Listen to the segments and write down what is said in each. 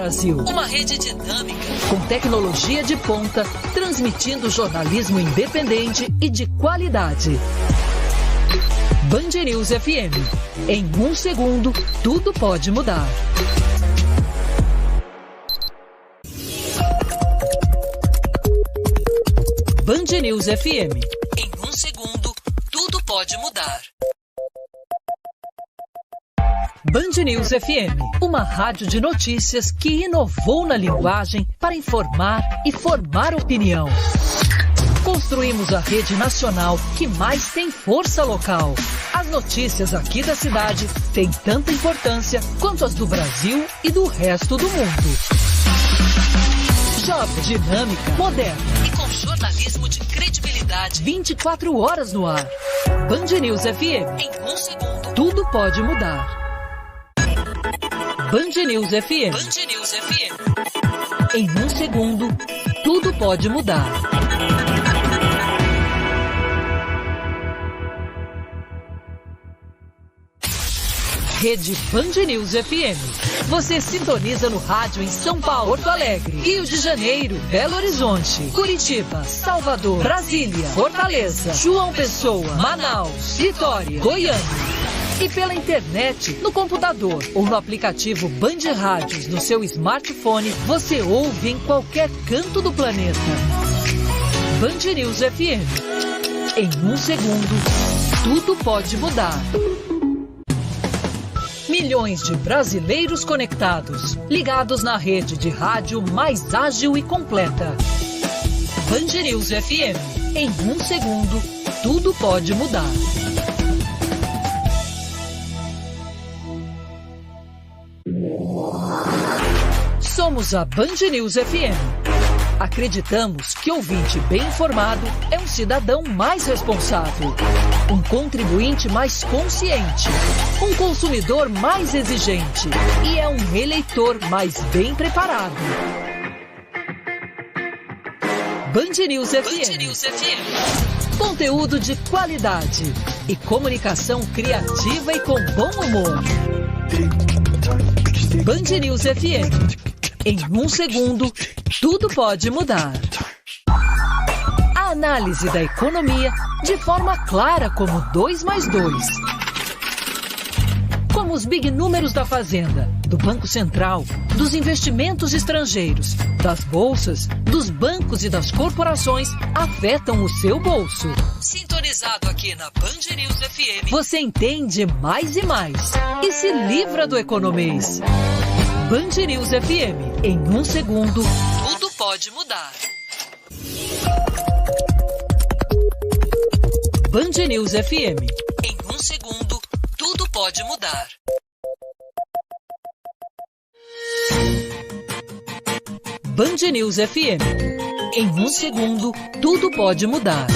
Brasil, uma rede dinâmica, com tecnologia de ponta, transmitindo jornalismo independente e de qualidade. Band News FM. Em um segundo, tudo pode mudar. Band News FM. Em um segundo, tudo pode mudar. Band News FM, uma rádio de notícias que inovou na linguagem para informar e formar opinião. Construímos a rede nacional que mais tem força local. As notícias aqui da cidade têm tanta importância quanto as do Brasil e do resto do mundo. Jovem, dinâmica, moderna e com jornalismo de credibilidade 24 horas no ar. Band News FM. Em um segundo, tudo pode mudar. Band News FM. Band News FM. Em um segundo, tudo pode mudar. Rede Band News FM. Você sintoniza no rádio em São Paulo, Porto Alegre, Rio de Janeiro, Belo Horizonte, Curitiba, Salvador, Brasília, Fortaleza, João Pessoa, Manaus, Vitória, Goiânia. E pela internet, no computador ou no aplicativo Band Rádios no seu smartphone, você ouve em qualquer canto do planeta. Band News FM. Em um segundo, tudo pode mudar. Milhões de brasileiros conectados, ligados na rede de rádio mais ágil e completa. Band News FM. Em um segundo, tudo pode mudar. Somos a Band News FM. Acreditamos que ouvinte bem informado é um cidadão mais responsável, um contribuinte mais consciente, um consumidor mais exigente e é um eleitor mais bem preparado. Band News FM. Band News FM. Conteúdo de qualidade e comunicação criativa e com bom humor. Band News FM. Em um segundo, tudo pode mudar. A análise da economia de forma clara como 2 mais 2. Como os big números da Fazenda, do Banco Central, dos investimentos estrangeiros, das bolsas, dos bancos e das corporações afetam o seu bolso. Sintonizado aqui na Band News FM, você entende mais e mais e se livra do economês. Band News FM. Em um segundo, tudo pode mudar. Band News FM. Em um segundo, tudo pode mudar. Band News FM. Em um segundo, tudo pode mudar.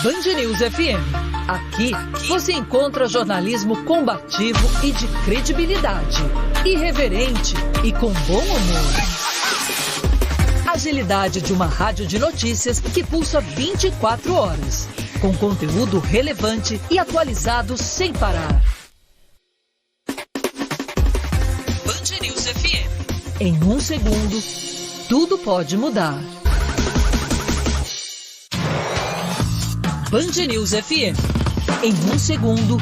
Band News FM. Aqui você encontra jornalismo combativo e de credibilidade, irreverente e com bom humor. Agilidade de uma rádio de notícias que pulsa 24 horas, com conteúdo relevante e atualizado sem parar. Band News FM. Em um segundo, tudo pode mudar. Band News FM. Em um segundo,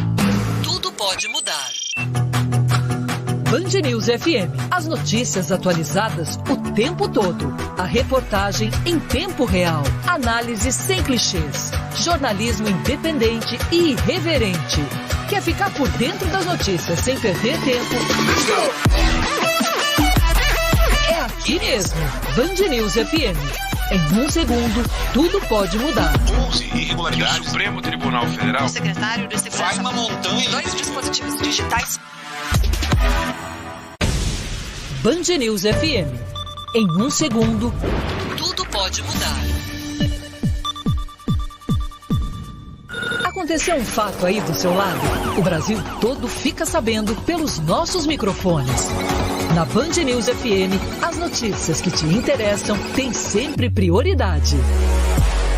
tudo pode mudar. Band News FM. As notícias atualizadas o tempo todo. A reportagem em tempo real. Análise sem clichês. Jornalismo independente e irreverente. Quer ficar por dentro das notícias sem perder tempo? É aqui mesmo. Band News FM. Em um segundo, tudo pode mudar. 11 irregularidades. O Supremo Tribunal Federal. O secretário de Segurança. Faz uma montanha. 2 dispositivos digitais. Band News FM. Em um segundo, tudo pode mudar. Aconteceu um fato aí do seu lado? O Brasil todo fica sabendo pelos nossos microfones. Na Band News FM, as notícias que te interessam têm sempre prioridade.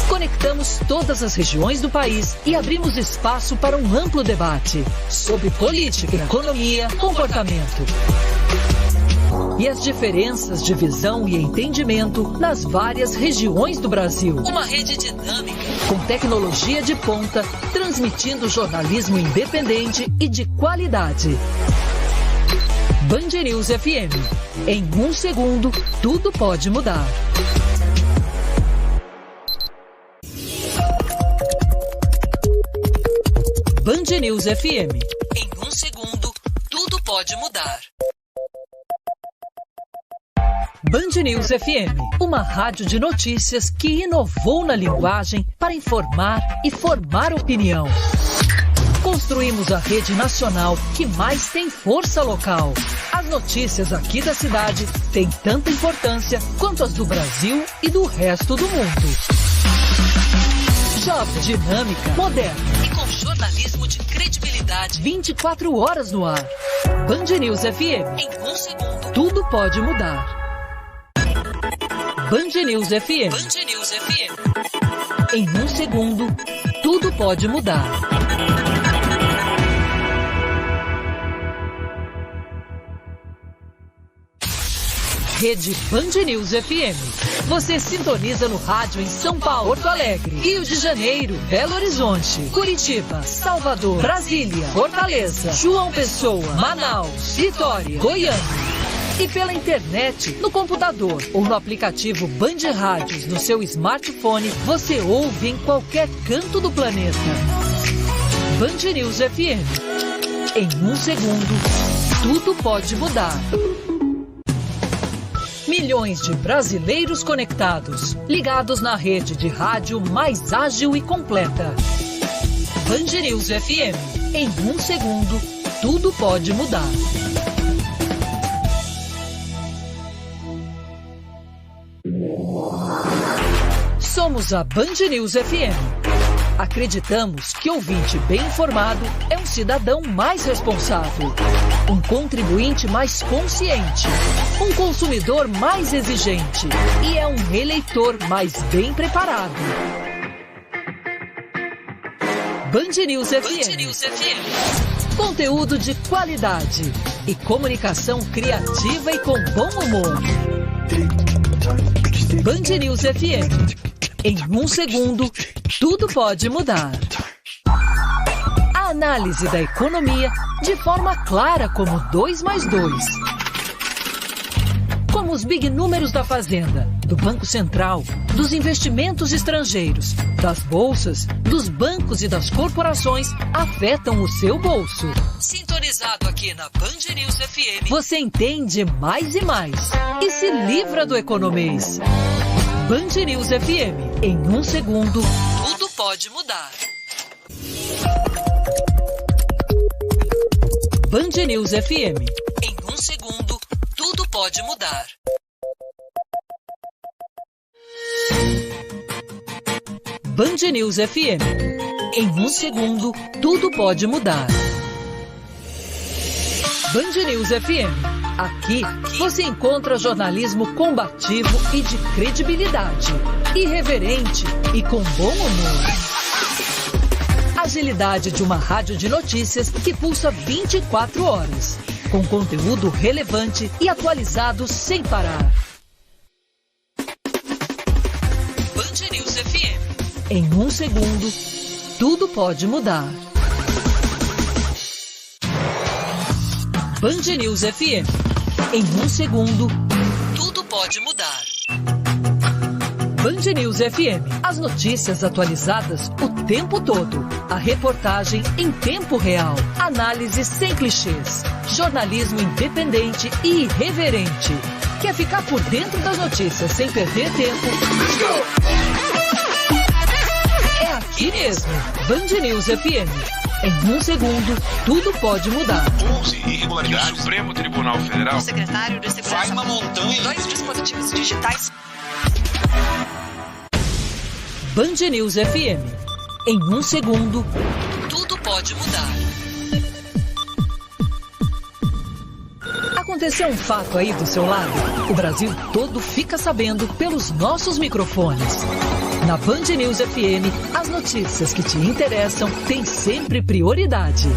Conectamos todas as regiões do país e abrimos espaço para um amplo debate sobre política, economia, comportamento. e as diferenças de visão e entendimento nas várias regiões do Brasil. Uma rede dinâmica, com tecnologia de ponta, transmitindo jornalismo independente e de qualidade. Band News FM. Em 1 segundo, tudo pode mudar. Band News FM. Em 1 segundo, tudo pode mudar. Band News FM, uma rádio de notícias que inovou na linguagem para informar e formar opinião. Construímos a rede nacional que mais tem força local. As notícias aqui da cidade têm tanta importância quanto as do Brasil e do resto do mundo. Jovem, dinâmica, moderna e com jornalismo de credibilidade 24 horas no ar. Band News FM. Em 1 segundo, tudo pode mudar. Band News FM. Band News FM. Em 1 segundo, tudo pode mudar. Rede Band News FM. Você sintoniza no rádio em São Paulo, Porto Alegre, Rio de Janeiro, Belo Horizonte, Curitiba, Salvador, Brasília, Fortaleza, João Pessoa, Manaus, Vitória, Goiânia. E pela internet, no computador ou no aplicativo Band Rádios no seu smartphone, você ouve em qualquer canto do planeta. Band News FM. Em 1 segundo, tudo pode mudar. Milhões de brasileiros conectados, ligados na rede de rádio mais ágil e completa. Band News FM. Em 1 segundo, tudo pode mudar. Somos a Band News FM. Acreditamos que ouvinte bem informado é um cidadão mais responsável, um contribuinte mais consciente, um consumidor mais exigente e é um eleitor mais bem preparado. Band News FM. Band News FM. Conteúdo de qualidade e comunicação criativa e com bom humor. Band News FM. Em 1 segundo, tudo pode mudar. A análise da economia de forma clara como 2 mais 2. Como os big números da Fazenda, do Banco Central, dos investimentos estrangeiros, das bolsas, dos bancos e das corporações afetam o seu bolso. Sintonizado aqui na Band News FM, você entende mais e mais e se livra do economês. Band News FM. Em 1 segundo, tudo pode mudar. Band News FM. Em 1 segundo, tudo pode mudar. Band News FM. Em 1 segundo, tudo pode mudar. Band News FM. Aqui você encontra jornalismo combativo e de credibilidade, irreverente e com bom humor. Agilidade de uma rádio de notícias que pulsa 24 horas, com conteúdo relevante e atualizado sem parar. Band News FM. Em 1 segundo, tudo pode mudar. Band News FM. Em 1 segundo, tudo pode mudar. Band News FM. As notícias atualizadas o tempo todo. A reportagem em tempo real. Análise sem clichês. Jornalismo independente e irreverente. Quer ficar por dentro das notícias sem perder tempo? É aqui mesmo. Band News FM. Em 1 segundo, tudo pode mudar. 11 irregularidades. O Supremo Tribunal Federal. O secretário de Segurança. Faz uma montanha. 2 dispositivos digitais. Band News FM. Em 1 segundo, tudo pode mudar. Aconteceu um fato aí do seu lado? O Brasil todo fica sabendo pelos nossos microfones. Na Band News FM, as notícias que te interessam têm sempre prioridade.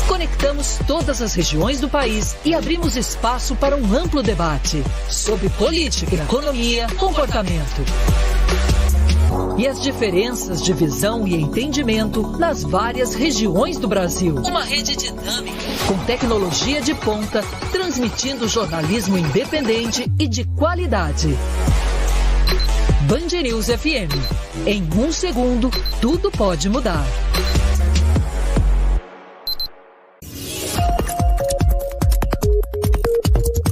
Conectado Conectamos todas as regiões do país e abrimos espaço para um amplo debate sobre política, economia, comportamento e as diferenças de visão e entendimento nas várias regiões do Brasil. Uma rede dinâmica, com tecnologia de ponta, transmitindo jornalismo independente e de qualidade. Band News FM. Em 1 segundo, tudo pode mudar.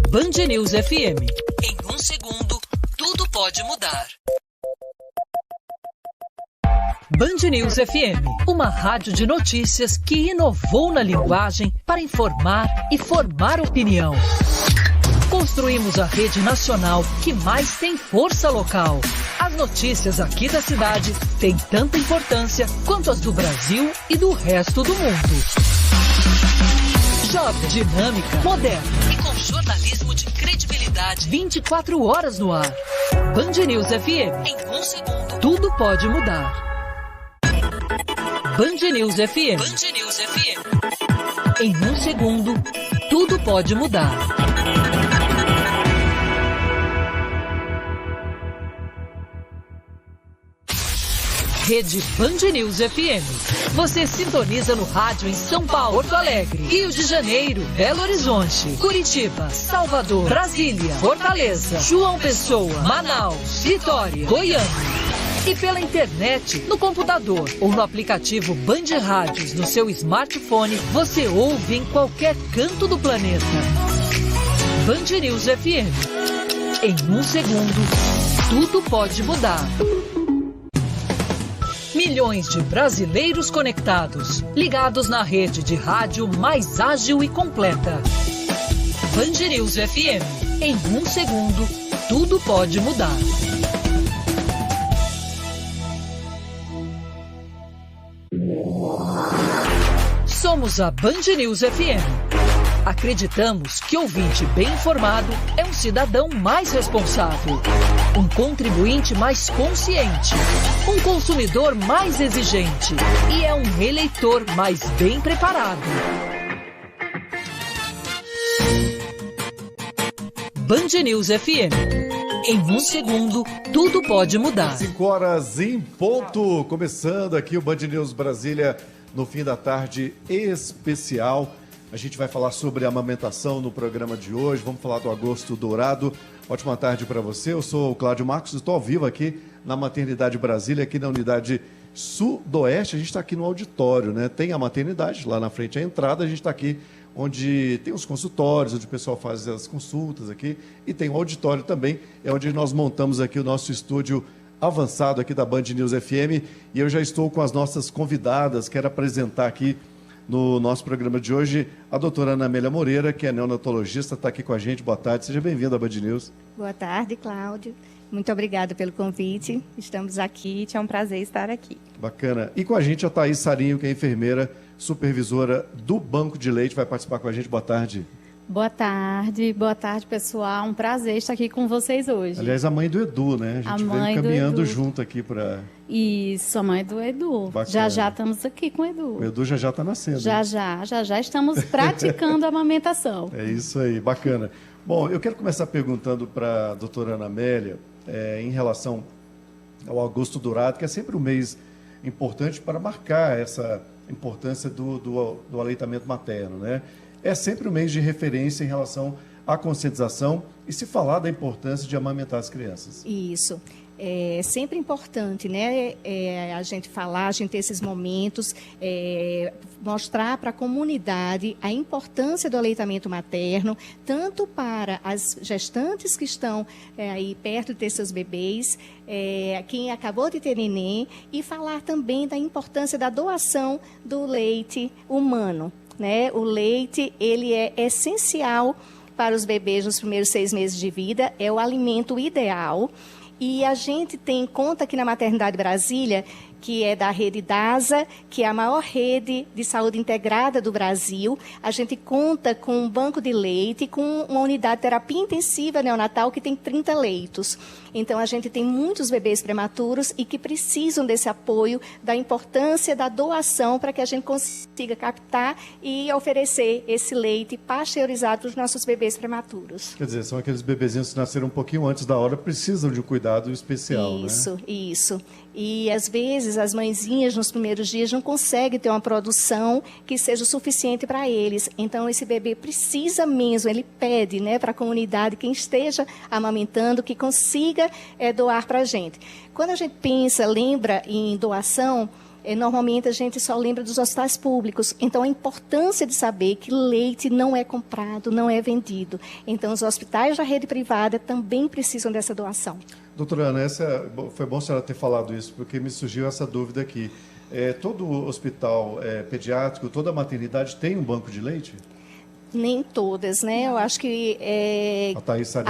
Band News FM. Em 1 segundo, tudo pode mudar. Band News FM, uma rádio de notícias que inovou na linguagem para informar e formar opinião. Construímos a rede nacional que mais tem força local. As notícias aqui da cidade têm tanta importância quanto as do Brasil e do resto do mundo. Jovem, dinâmica, moderna e com jornalismo de credibilidade 24 horas no ar. Band News FM. Em 1 segundo, tudo pode mudar. Band News FM. Band News FM. Em 1 segundo, tudo pode mudar. Rede Band News FM. Você sintoniza no rádio em São Paulo, Porto Alegre, Rio de Janeiro, Belo Horizonte, Curitiba, Salvador, Brasília, Fortaleza, João Pessoa, Manaus, Vitória, Goiânia. E pela internet, no computador ou no aplicativo Band Rádios no seu smartphone, você ouve em qualquer canto do planeta. Band News FM. Em 1 segundo, tudo pode mudar. Milhões de brasileiros conectados, ligados na rede de rádio mais ágil e completa. Band News FM. Em 1 segundo, tudo pode mudar. Somos a Band News FM. Acreditamos que ouvinte bem informado é um cidadão mais responsável, um contribuinte mais consciente, um consumidor mais exigente e é um eleitor mais bem preparado. Band News FM. Em 1 segundo, tudo pode mudar. 5 horas em ponto, começando aqui o Band News Brasília no fim da tarde especial. A gente vai falar sobre a amamentação no programa de hoje, vamos falar do Agosto Dourado. Ótima tarde para você, eu sou o Cláudio Marcos, estou ao vivo aqui na Maternidade Brasília, aqui na unidade Sudoeste. A gente está aqui no auditório, né? Tem a maternidade, lá na frente a entrada, a gente está aqui onde tem os consultórios, onde o pessoal faz as consultas aqui, e tem o auditório também, é onde nós montamos aqui o nosso estúdio avançado aqui da Band News FM, e eu já estou com as nossas convidadas. Quero apresentar aqui no nosso programa de hoje a doutora Ana Amélia Moreira, que é neonatologista, está aqui com a gente. Boa tarde, seja bem-vinda à Band News. Boa tarde, Cláudio. Muito obrigada pelo convite. Estamos aqui, é um prazer estar aqui. Bacana. E com a gente a Thaís Sarinho, que é enfermeira, supervisora do Banco de Leite, vai participar com a gente. Boa tarde. Boa tarde, pessoal. Um prazer estar aqui com vocês hoje. Aliás, a mãe do Edu, né? A gente veio caminhando junto aqui para... Isso, a mãe do Edu. Bacana. Já estamos aqui com o Edu. O Edu já está nascendo. Já estamos praticando a amamentação. É isso aí, bacana. Bom, eu quero começar perguntando para a doutora Ana Amélia, em relação ao Agosto Dourado, que é sempre um mês importante para marcar essa importância do aleitamento materno, né? É sempre um mês de referência em relação à conscientização e se falar da importância de amamentar as crianças. Isso. É sempre importante, né, a gente falar, a gente ter esses momentos, mostrar para a comunidade a importância do aleitamento materno, tanto para as gestantes que estão aí perto de ter seus bebês, quem acabou de ter neném, e falar também da importância da doação do leite humano, né? O leite, ele é essencial para os bebês nos primeiros 6 meses de vida, é o alimento ideal. E a gente tem em conta aqui na Maternidade Brasília que é da rede DASA, que é a maior rede de saúde integrada do Brasil. A gente conta com um banco de leite, com uma unidade de terapia intensiva neonatal que tem 30 leitos. Então, a gente tem muitos bebês prematuros e que precisam desse apoio, da importância da doação para que a gente consiga captar e oferecer esse leite pasteurizado para os nossos bebês prematuros. Quer dizer, são aqueles bebezinhos que nasceram um pouquinho antes da hora, precisam de um cuidado especial, Isso. E, às vezes, as mãezinhas, nos primeiros dias, não conseguem ter uma produção que seja o suficiente para eles. Então, esse bebê precisa mesmo, ele pede, né, para a comunidade, quem esteja amamentando, que consiga doar para a gente. Quando a gente pensa, lembra em doação, normalmente a gente só lembra dos hospitais públicos. Então, a importância de saber que leite não é comprado, não é vendido. Então, os hospitais da rede privada também precisam dessa doação. Doutora Ana, foi bom a senhora ter falado isso, porque me surgiu essa dúvida aqui. Todo hospital pediátrico, toda maternidade tem um banco de leite? Nem todas, né? Eu acho que a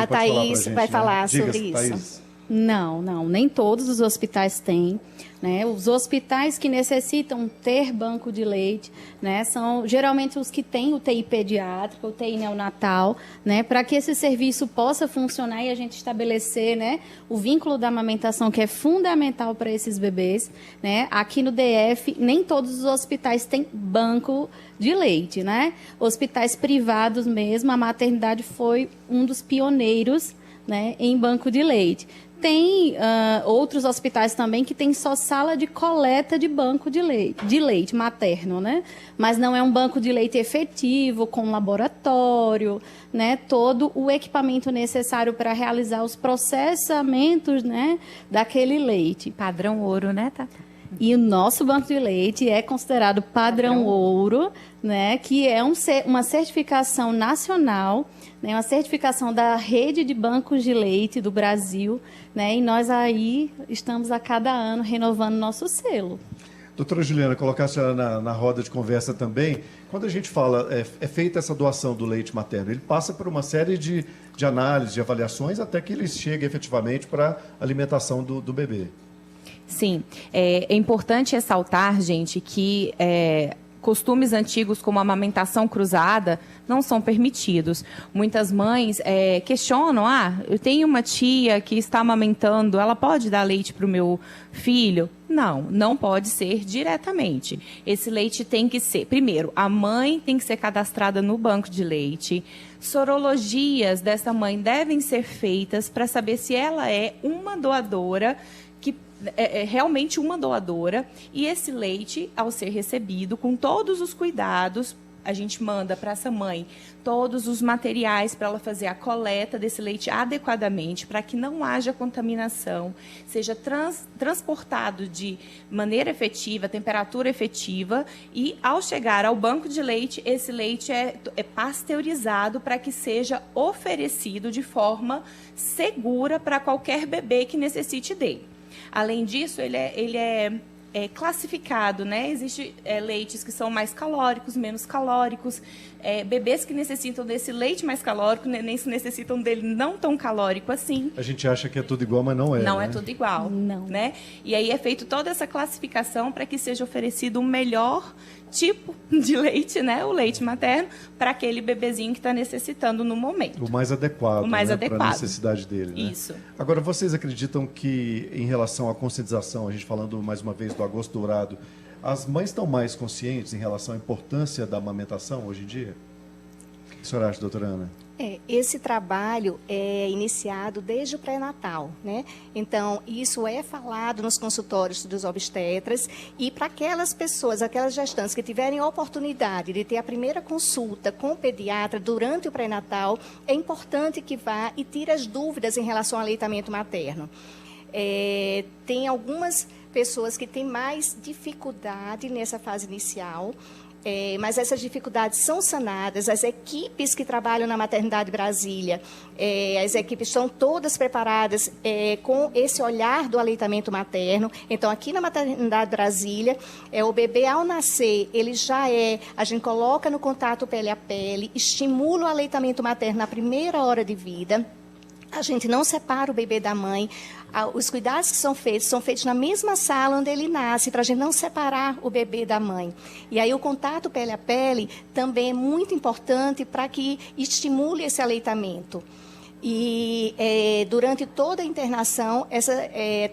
Thaís vai falar sobre isso. Thaís. Não, nem todos os hospitais têm, né? Os hospitais que necessitam ter banco de leite, né, são geralmente os que têm UTI pediátrica, UTI neonatal, né, para que esse serviço possa funcionar e a gente estabelecer, né, o vínculo da amamentação, que é fundamental para esses bebês, né? Aqui no DF, nem todos os hospitais têm banco de leite, né? Hospitais privados mesmo, a maternidade foi um dos pioneiros, né, em banco de leite. Tem outros hospitais também que tem só sala de coleta de banco de leite materno, né? Mas não é um banco de leite efetivo, com laboratório, né? Todo o equipamento necessário para realizar os processamentos, né, daquele leite. Padrão ouro, né, Tata? E o nosso banco de leite é considerado padrão ouro, né, que é uma certificação nacional, né, uma certificação da rede de bancos de leite do Brasil, né, e nós aí estamos a cada ano renovando nosso selo. Doutora Juliana, colocar a senhora na roda de conversa também. Quando a gente fala, é feita essa doação do leite materno, ele passa por uma série de análises, de avaliações, até que ele chegue efetivamente para a alimentação do bebê. Sim, é importante ressaltar, gente, que costumes antigos como a amamentação cruzada não são permitidos. Muitas mães questionam, eu tenho uma tia que está amamentando, ela pode dar leite para o meu filho? Não pode ser diretamente. Esse leite tem que ser, primeiro, a mãe tem que ser cadastrada no banco de leite, sorologias dessa mãe devem ser feitas para saber se ela é uma doadora, realmente uma doadora, e esse leite, ao ser recebido, com todos os cuidados, a gente manda para essa mãe todos os materiais para ela fazer a coleta desse leite adequadamente, para que não haja contaminação, seja transportado de maneira efetiva, temperatura efetiva, e ao chegar ao banco de leite, esse leite é pasteurizado para que seja oferecido de forma segura para qualquer bebê que necessite dele. Além disso, ele é classificado, né? Existem leites que são mais calóricos, menos calóricos. Bebês que necessitam desse leite mais calórico, nem se necessitam dele não tão calórico assim. A gente acha que é tudo igual, mas não é. Não, né? É tudo igual. Não. Né? E aí é feito toda essa classificação para que seja oferecido o melhor tipo de leite, né? O leite materno, para aquele bebezinho que está necessitando no momento. O mais adequado, adequado. Para a necessidade dele. Né? Isso. Agora, vocês acreditam que, em relação à conscientização, a gente falando mais uma vez do Agosto Dourado, as mães estão mais conscientes em relação à importância da amamentação hoje em dia? O que a senhora acha, doutora Ana? Esse trabalho é iniciado desde o pré-natal, né? Então, isso é falado nos consultórios dos obstetras, e para aquelas pessoas, aquelas gestantes que tiverem a oportunidade de ter a primeira consulta com o pediatra durante o pré-natal, é importante que vá e tire as dúvidas em relação ao aleitamento materno. Tem algumas pessoas que têm mais dificuldade nessa fase inicial, mas essas dificuldades são sanadas. As equipes que trabalham na Maternidade Brasília, as equipes estão todas preparadas com esse olhar do aleitamento materno. Então, aqui na Maternidade Brasília, o bebê, ao nascer, ele a gente coloca no contato pele a pele, estimula o aleitamento materno na primeira hora de vida. A gente não separa o bebê da mãe. Os cuidados que são feitos na mesma sala onde ele nasce, para a gente não separar o bebê da mãe. E aí o contato pele a pele também é muito importante para que estimule esse aleitamento. E durante toda a internação,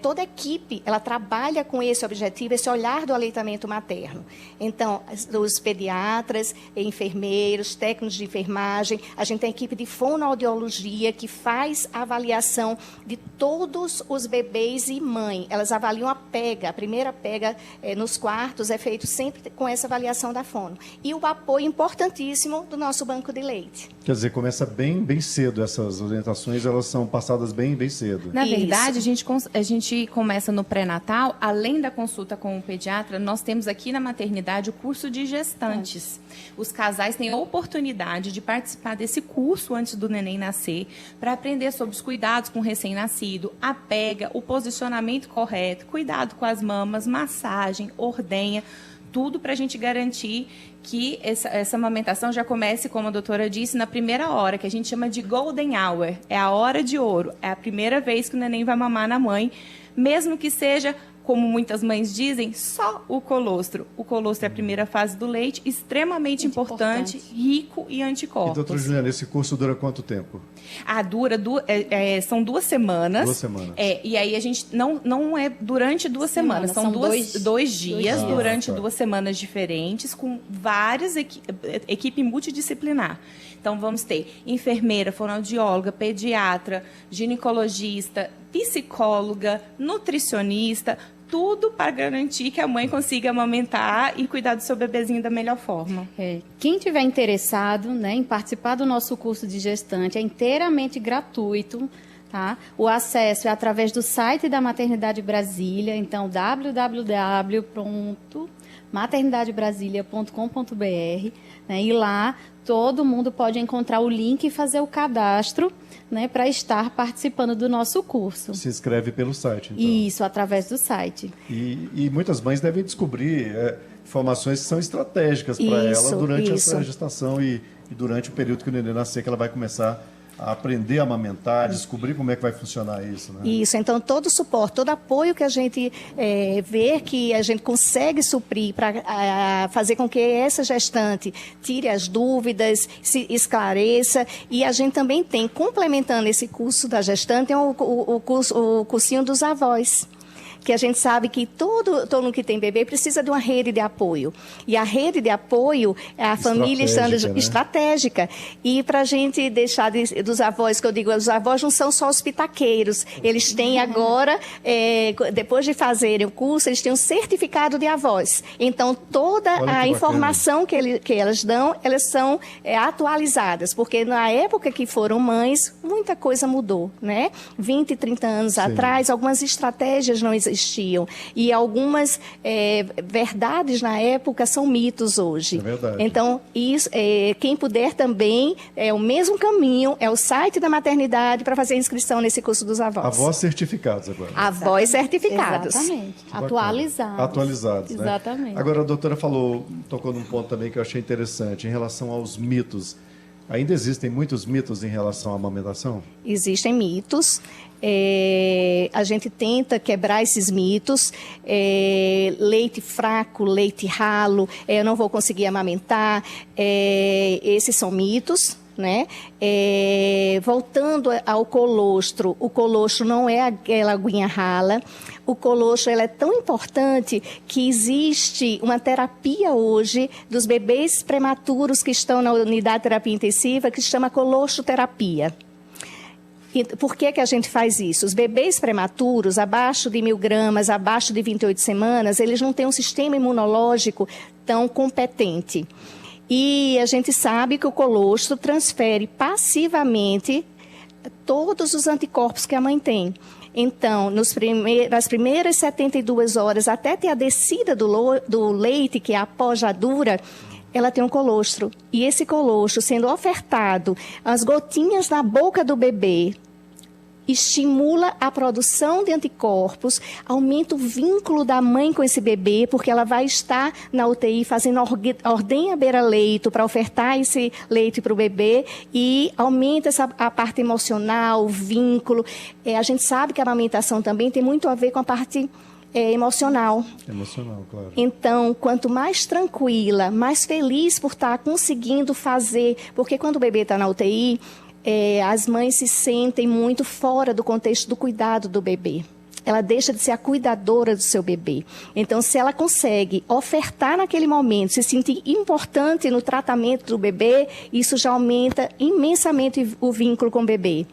toda a equipe ela trabalha com esse objetivo, esse olhar do aleitamento materno. Então, os pediatras, enfermeiros, técnicos de enfermagem, a gente tem a equipe de fonoaudiologia que faz a avaliação de todos os bebês e mãe. Elas avaliam a pega, a primeira pega nos quartos é feito sempre com essa avaliação da fono. E o apoio importantíssimo do nosso banco de leite. Quer dizer, começa bem cedo essas orientações, elas são passadas bem cedo. Na verdade, a gente começa no pré-natal, além da consulta com o pediatra, nós temos aqui na maternidade o curso de gestantes. Os casais têm a oportunidade de participar desse curso antes do neném nascer, para aprender sobre os cuidados com o recém-nascido, a pega, o posicionamento correto, cuidado com as mamas, massagem, ordenha, tudo para a gente garantir que essa amamentação já comece, como a doutora disse, na primeira hora, que a gente chama de golden hour. É a hora de ouro. É a primeira vez que o neném vai mamar na mãe, mesmo que seja, como muitas mães dizem, só o colostro. O colostro é a primeira fase do leite, extremamente importante, rico em anticorpos. E, doutora Juliana, esse curso dura quanto tempo? São 2 semanas. 2 semanas. E aí a gente não é durante 2 semanas, são dois dias durante 2 semanas diferentes, com várias equipe multidisciplinar. Então vamos ter enfermeira, fonoaudióloga, pediatra, ginecologista, psicóloga, nutricionista, tudo para garantir que a mãe consiga amamentar e cuidar do seu bebezinho da melhor forma. Quem tiver interessado, né, em participar do nosso curso de gestante, é inteiramente gratuito. Tá? O acesso é através do site da Maternidade Brasília, então www.maternidadebrasilia.com.br, né, e lá todo mundo pode encontrar o link e fazer o cadastro, né, para estar participando do nosso curso. Se inscreve pelo site, então. Isso, através do site. E muitas mães devem descobrir informações que são estratégicas para ela durante essa gestação e durante o período que o neném nascer, que ela vai começar a aprender a amamentar, descobrir como é que vai funcionar isso, né? Isso, então todo o suporte, todo apoio que a gente vê que a gente consegue suprir para fazer com que essa gestante tire as dúvidas, se esclareça, e a gente também tem, complementando esse curso da gestante, o cursinho dos avós, que a gente sabe que todo mundo que tem bebê precisa de uma rede de apoio. E a rede de apoio é a família estratégica. E para a gente deixar dos avós, que eu digo, os avós não são só os pitaqueiros. Eles têm agora, depois de fazerem o curso, eles têm um certificado de avós. Então, toda a informação que elas dão, elas são atualizadas. Porque na época que foram mães, muita coisa mudou, né? 20, 30 anos atrás, algumas estratégias não existiam. E algumas verdades na época são mitos hoje. É verdade. Então, isso, quem puder também, é o mesmo caminho, é o site da maternidade para fazer a inscrição nesse curso dos avós. Avós certificados agora. Avós certificados. Exatamente. Atualizados. Né? Exatamente. Agora, a doutora tocou num ponto também que eu achei interessante, em relação aos mitos. Ainda existem muitos mitos em relação à amamentação? Existem mitos. A gente tenta quebrar esses mitos. Leite fraco, leite ralo, eu não vou conseguir amamentar. Esses são mitos, né? Voltando ao colostro, o colostro não é aquela aguinha rala. O colostro é tão importante que existe uma terapia hoje dos bebês prematuros que estão na unidade de terapia intensiva que se chama colostroterapia. Por que a gente faz isso? Os bebês prematuros, abaixo de 1.000 gramas, abaixo de 28 semanas, eles não têm um sistema imunológico tão competente. E a gente sabe que o colostro transfere passivamente todos os anticorpos que a mãe tem. Então, nas primeiras 72 horas, até ter a descida do leite, que é a pojadura, ela tem um colostro. E esse colostro sendo ofertado, as gotinhas na boca do bebê, estimula a produção de anticorpos, aumenta o vínculo da mãe com esse bebê, porque ela vai estar na UTI fazendo ordenha beira-leito para ofertar esse leite para o bebê e aumenta a parte emocional, o vínculo. A gente sabe que a amamentação também tem muito a ver com a parte emocional. Emocional, claro. Então, quanto mais tranquila, mais feliz por estar conseguindo fazer, porque quando o bebê está na UTI, as mães se sentem muito fora do contexto do cuidado do bebê. Ela deixa de ser a cuidadora do seu bebê. Então, se ela consegue ofertar naquele momento, se sentir importante no tratamento do bebê, isso já aumenta imensamente o vínculo com o bebê.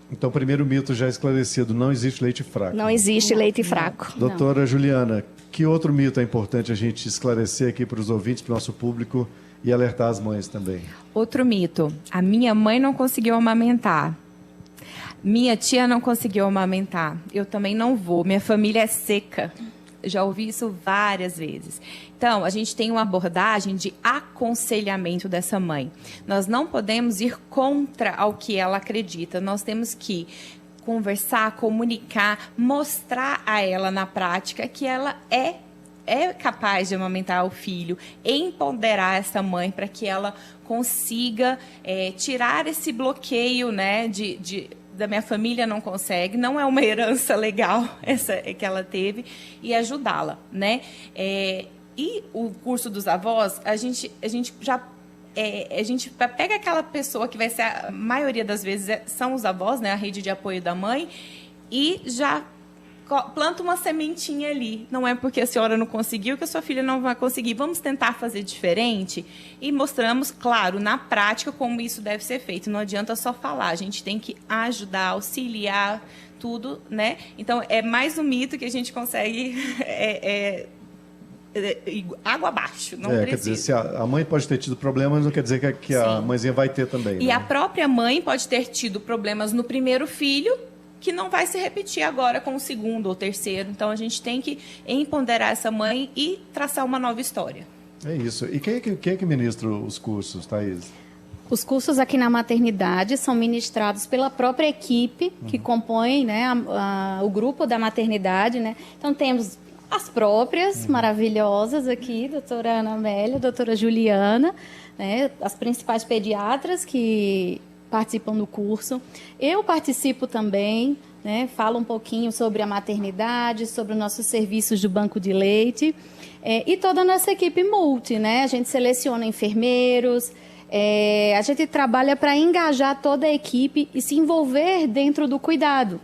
Então, primeiro mito já esclarecido, não existe leite fraco. Não existe leite fraco. Doutora Juliana, que outro mito é importante a gente esclarecer aqui para os ouvintes, para o nosso público e alertar as mães também? Outro mito, a minha mãe não conseguiu amamentar. Minha tia não conseguiu amamentar. Eu também não vou. Minha família é seca. Já ouvi isso várias vezes. Então, a gente tem uma abordagem de aconselhamento dessa mãe. Nós não podemos ir contra ao que ela acredita. Nós temos que conversar, comunicar, mostrar a ela na prática que ela é capaz de amamentar o filho, empoderar essa mãe para que ela consiga tirar esse bloqueio, né, da minha família não consegue, não é uma herança legal essa que ela teve, e ajudá-la, né? E o curso dos avós, a gente pega aquela pessoa que vai ser, a maioria das vezes são os avós, né, a rede de apoio da mãe, e já planta uma sementinha ali. Não é porque a senhora não conseguiu que a sua filha não vai conseguir. Vamos tentar fazer diferente? E mostramos, claro, na prática, como isso deve ser feito. Não adianta só falar. A gente tem que ajudar, auxiliar, tudo, né? Então, é mais um mito que a gente consegue água abaixo. Não precisa. Quer dizer, se a mãe pode ter tido problemas, não quer dizer que a mãezinha vai ter também. E né? a própria mãe pode ter tido problemas no primeiro filho, que não vai se repetir agora com o segundo ou terceiro. Então, a gente tem que empoderar essa mãe e traçar uma nova história. É isso. E quem é que ministra os cursos, Thaís? Os cursos aqui na maternidade são ministrados pela própria equipe que compõe, né, o grupo da maternidade, né? Então, temos as próprias maravilhosas aqui, doutora Ana Amélia, doutora Juliana, né, as principais pediatras que participam do curso. Eu participo também, né, falo um pouquinho sobre a maternidade, sobre os nossos serviços do banco de leite, e toda a nossa equipe multi, né? A gente seleciona enfermeiros, a gente trabalha para engajar toda a equipe e se envolver dentro do cuidado.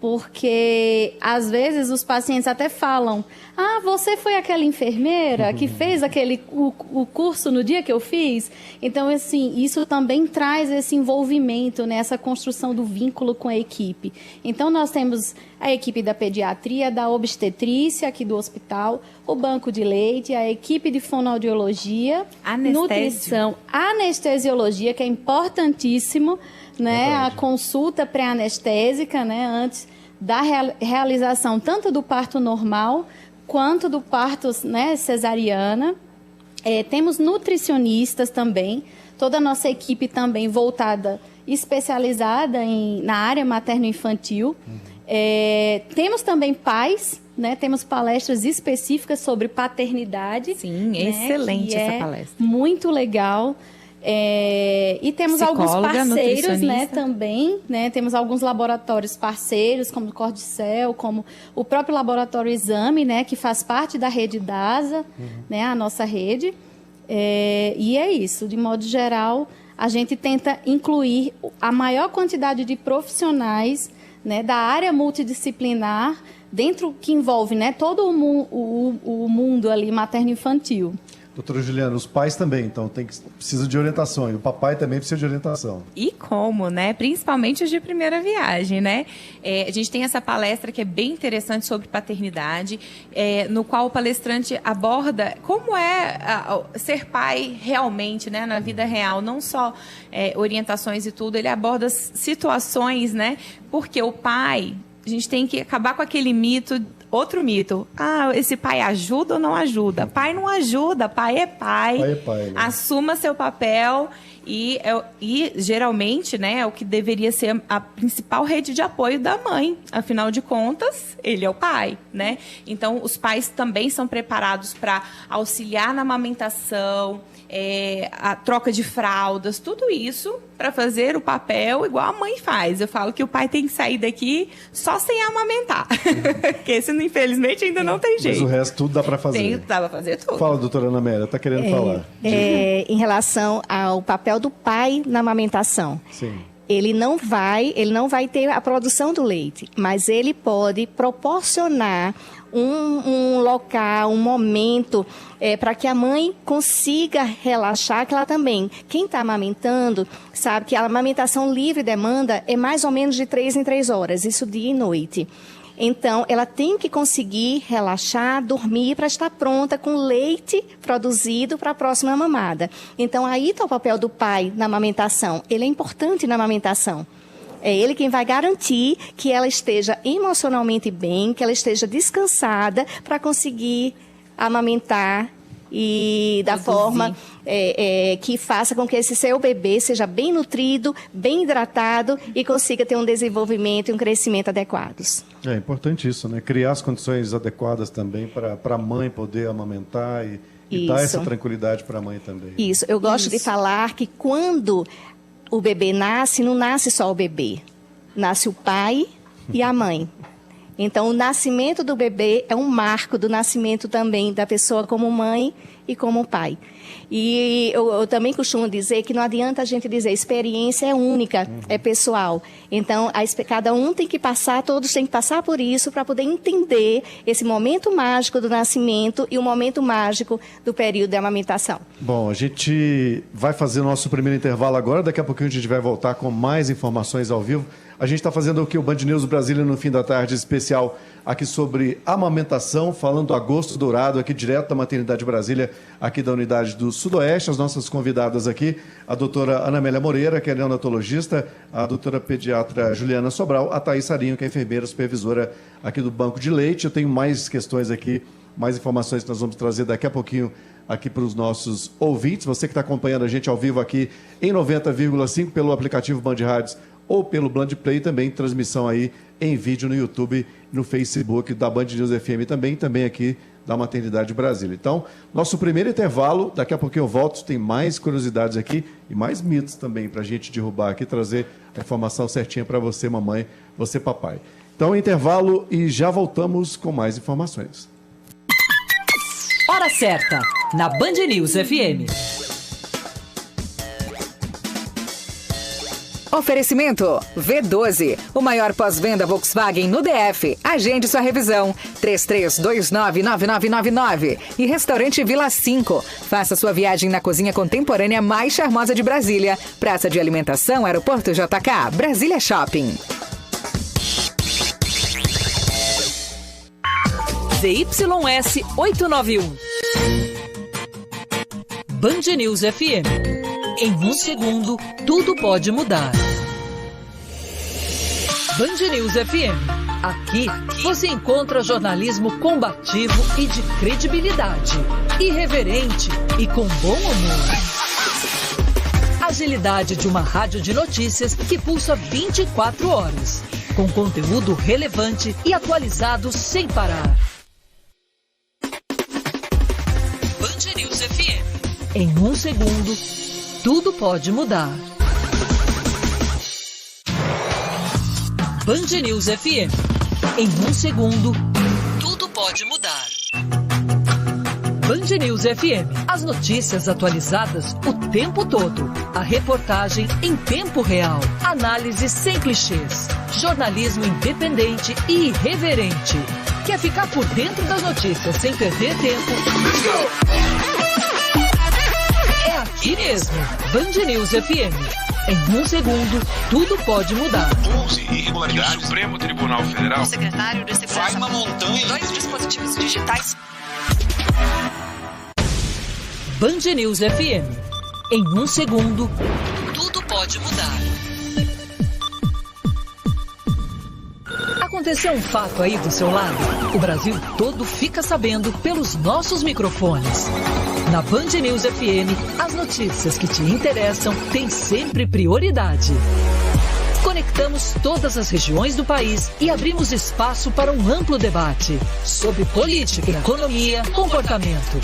Porque, às vezes, os pacientes até falam: ah, você foi aquela enfermeira que fez o curso no dia que eu fiz? Então, assim, isso também traz esse envolvimento, né, essa construção do vínculo com a equipe. Então, nós temos a equipe da pediatria, da obstetrícia aqui do hospital, o banco de leite, a equipe de fonoaudiologia, nutrição, anestesiologia, que é importantíssimo, né, a consulta pré-anestésica, né, antes da realização tanto do parto normal quanto do parto, né, cesariana. Temos nutricionistas também, toda a nossa equipe também voltada, especializada na área materno-infantil. Temos também pais, né, temos palestras específicas sobre paternidade. Sim, né, excelente essa palestra. Muito legal. E temos alguns parceiros, né, também, né, temos alguns laboratórios parceiros, como o Cordicel, como o próprio Laboratório Exame, né, que faz parte da rede DASA, né, a nossa rede. E é isso, de modo geral, a gente tenta incluir a maior quantidade de profissionais, né, da área multidisciplinar, dentro que envolve, né, todo o mundo ali materno-infantil. Doutora Juliana, os pais também, então, precisam de orientação. E o papai também precisa de orientação. E como, né? Principalmente os de primeira viagem, né? A gente tem essa palestra que é bem interessante sobre paternidade, no qual o palestrante aborda como é ser pai realmente, né? Na vida real, não só orientações e tudo, ele aborda situações, né? Porque o pai, a gente tem que acabar com aquele mito. Outro mito. Ah, esse pai ajuda ou não ajuda? Pai não ajuda, pai é pai. Pai é pai, né? Assuma seu papel E geralmente, né, é o que deveria ser a principal rede de apoio da mãe. Afinal de contas, ele é o pai, né? Então, os pais também são preparados para auxiliar na amamentação, a troca de fraldas, tudo isso para fazer o papel igual a mãe faz. Eu falo que o pai tem que sair daqui só sem amamentar, porque esse, infelizmente, ainda não tem jeito. Mas o resto tudo dá para fazer. Dá para fazer tudo. Fala, doutora Ana Amélia, está querendo falar? Em relação ao papel do pai na amamentação. Sim. Ele não vai ter a produção do leite, mas ele pode proporcionar um local, um momento para que a mãe consiga relaxar, que ela também. Quem está amamentando sabe que a amamentação livre demanda é mais ou menos de 3 em 3 horas, isso dia e noite. Então, ela tem que conseguir relaxar, dormir para estar pronta com leite produzido para a próxima mamada. Então, aí está o papel do pai na amamentação. Ele é importante na amamentação. É ele quem vai garantir que ela esteja emocionalmente bem, que ela esteja descansada para conseguir amamentar e da forma que faça com que esse seu bebê seja bem nutrido, bem hidratado e consiga ter um desenvolvimento e um crescimento adequados. É importante isso, né? Criar as condições adequadas também para a mãe poder amamentar e dar essa tranquilidade para a mãe também. Isso. Eu gosto de falar que quando o bebê nasce, não nasce só o bebê. Nasce o pai e a mãe. Então, o nascimento do bebê é um marco do nascimento também da pessoa como mãe e como pai. E eu também costumo dizer que não adianta a gente dizer experiência é única, é pessoal. Então, cada um tem que passar, todos têm que passar por isso para poder entender esse momento mágico do nascimento e o momento mágico do período de amamentação. Bom, a gente vai fazer o nosso primeiro intervalo agora, daqui a pouquinho a gente vai voltar com mais informações ao vivo. A gente está fazendo aqui o Band News Brasília no fim da tarde especial aqui sobre amamentação, falando do Agosto Dourado, aqui direto da Maternidade Brasília, aqui da Unidade do Sudoeste. As nossas convidadas aqui, a doutora Ana Amélia Moreira, que é neonatologista, a doutora pediatra Juliana Sobral, a Thaís Sarinho, que é enfermeira supervisora aqui do Banco de Leite. Eu tenho mais questões aqui, mais informações que nós vamos trazer daqui a pouquinho aqui para os nossos ouvintes. Você que está acompanhando a gente ao vivo aqui em 90,5 pelo aplicativo Band Rádios ou pelo Band Play, também transmissão aí em vídeo no YouTube, no Facebook da Band News FM também aqui da Maternidade Brasília. Então, nosso primeiro intervalo, daqui a pouquinho eu volto, tem mais curiosidades aqui e mais mitos também para a gente derrubar aqui, trazer a informação certinha para você, mamãe, você, papai. Então, intervalo e já voltamos com mais informações. Hora certa, na Band News FM. Oferecimento V12, o maior pós-venda Volkswagen no DF. Agende sua revisão. 33299999. E Restaurante Vila 5. Faça sua viagem na cozinha contemporânea mais charmosa de Brasília. Praça de Alimentação, Aeroporto JK, Brasília Shopping. ZYS 891. Band News FM. Em um segundo, tudo pode mudar. Band News FM. Aqui você encontra jornalismo combativo e de credibilidade, irreverente e com bom humor. Agilidade de uma rádio de notícias que pulsa 24 horas, com conteúdo relevante e atualizado sem parar. Band News FM. Em um segundo, tudo pode mudar. Band News FM. Em um segundo, tudo pode mudar. Band News FM. As notícias atualizadas o tempo todo. A reportagem em tempo real. Análise sem clichês. Jornalismo independente e irreverente. Quer ficar por dentro das notícias sem perder tempo? É aqui mesmo. Band News FM. Em um segundo, tudo pode mudar. 11 irregularidades. O Supremo Tribunal Federal. O secretário de Segurança. Vai uma montanha. 2 dispositivos digitais. Band News FM. Em um segundo, tudo pode mudar. Aconteceu um fato aí do seu lado? O Brasil todo fica sabendo pelos nossos microfones. Na Band News FM, as notícias que te interessam têm sempre prioridade. Conectamos todas as regiões do país e abrimos espaço para um amplo debate sobre política, economia, comportamento.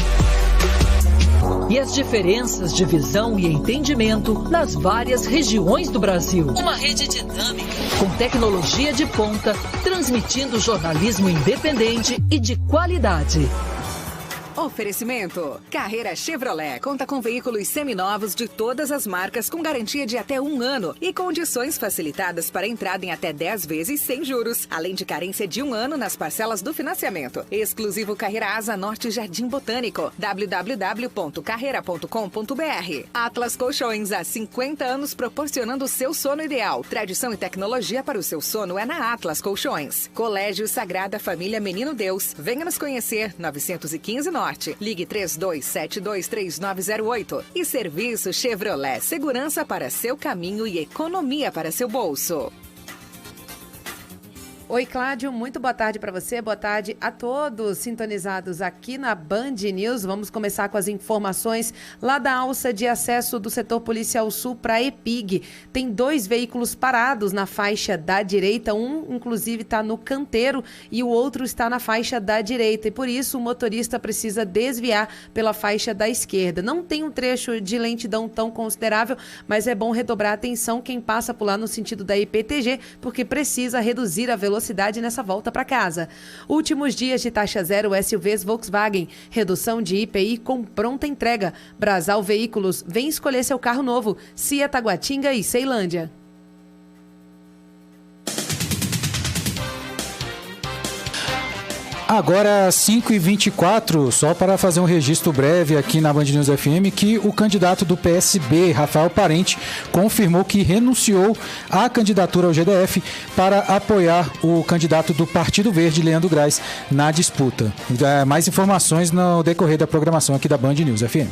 E as diferenças de visão e entendimento nas várias regiões do Brasil. Uma rede dinâmica, com tecnologia de ponta, transmitindo jornalismo independente e de qualidade. Oferecimento. Carreira Chevrolet conta com veículos seminovos de todas as marcas com garantia de até 1 ano e condições facilitadas para entrada em até 10 vezes sem juros, além de carência de 1 ano nas parcelas do financiamento. Exclusivo Carreira Asa Norte Jardim Botânico. www.carreira.com.br. Atlas Colchões, há 50 anos proporcionando o seu sono ideal. Tradição e tecnologia para o seu sono é na Atlas Colchões. Colégio Sagrada Família Menino Deus. Venha nos conhecer, 915 Norte. Ligue 32723908. E Serviço Chevrolet. Segurança para seu caminho e economia para seu bolso. Oi, Cláudio, muito boa tarde para você, boa tarde a todos sintonizados aqui na Band News. Vamos começar com as informações lá da alça de acesso do setor policial sul para a EPIG. Tem 2 veículos parados na faixa da direita, um inclusive está no canteiro e o outro está na faixa da direita e por isso o motorista precisa desviar pela faixa da esquerda. Não tem um trecho de lentidão tão considerável, mas é bom redobrar a atenção quem passa por lá no sentido da IPTG, porque precisa reduzir a velocidade nessa volta para casa. Últimos dias de taxa zero SUVs Volkswagen. Redução de IPI com pronta entrega. Brasal Veículos. Vem escolher seu carro novo. Cia Taguatinga e Ceilândia. Agora, 5h24, só para fazer um registro breve aqui na Band News FM, que o candidato do PSB, Rafael Parente, confirmou que renunciou à candidatura ao GDF para apoiar o candidato do Partido Verde, Leandro Graz, na disputa. Mais informações no decorrer da programação aqui da Band News FM.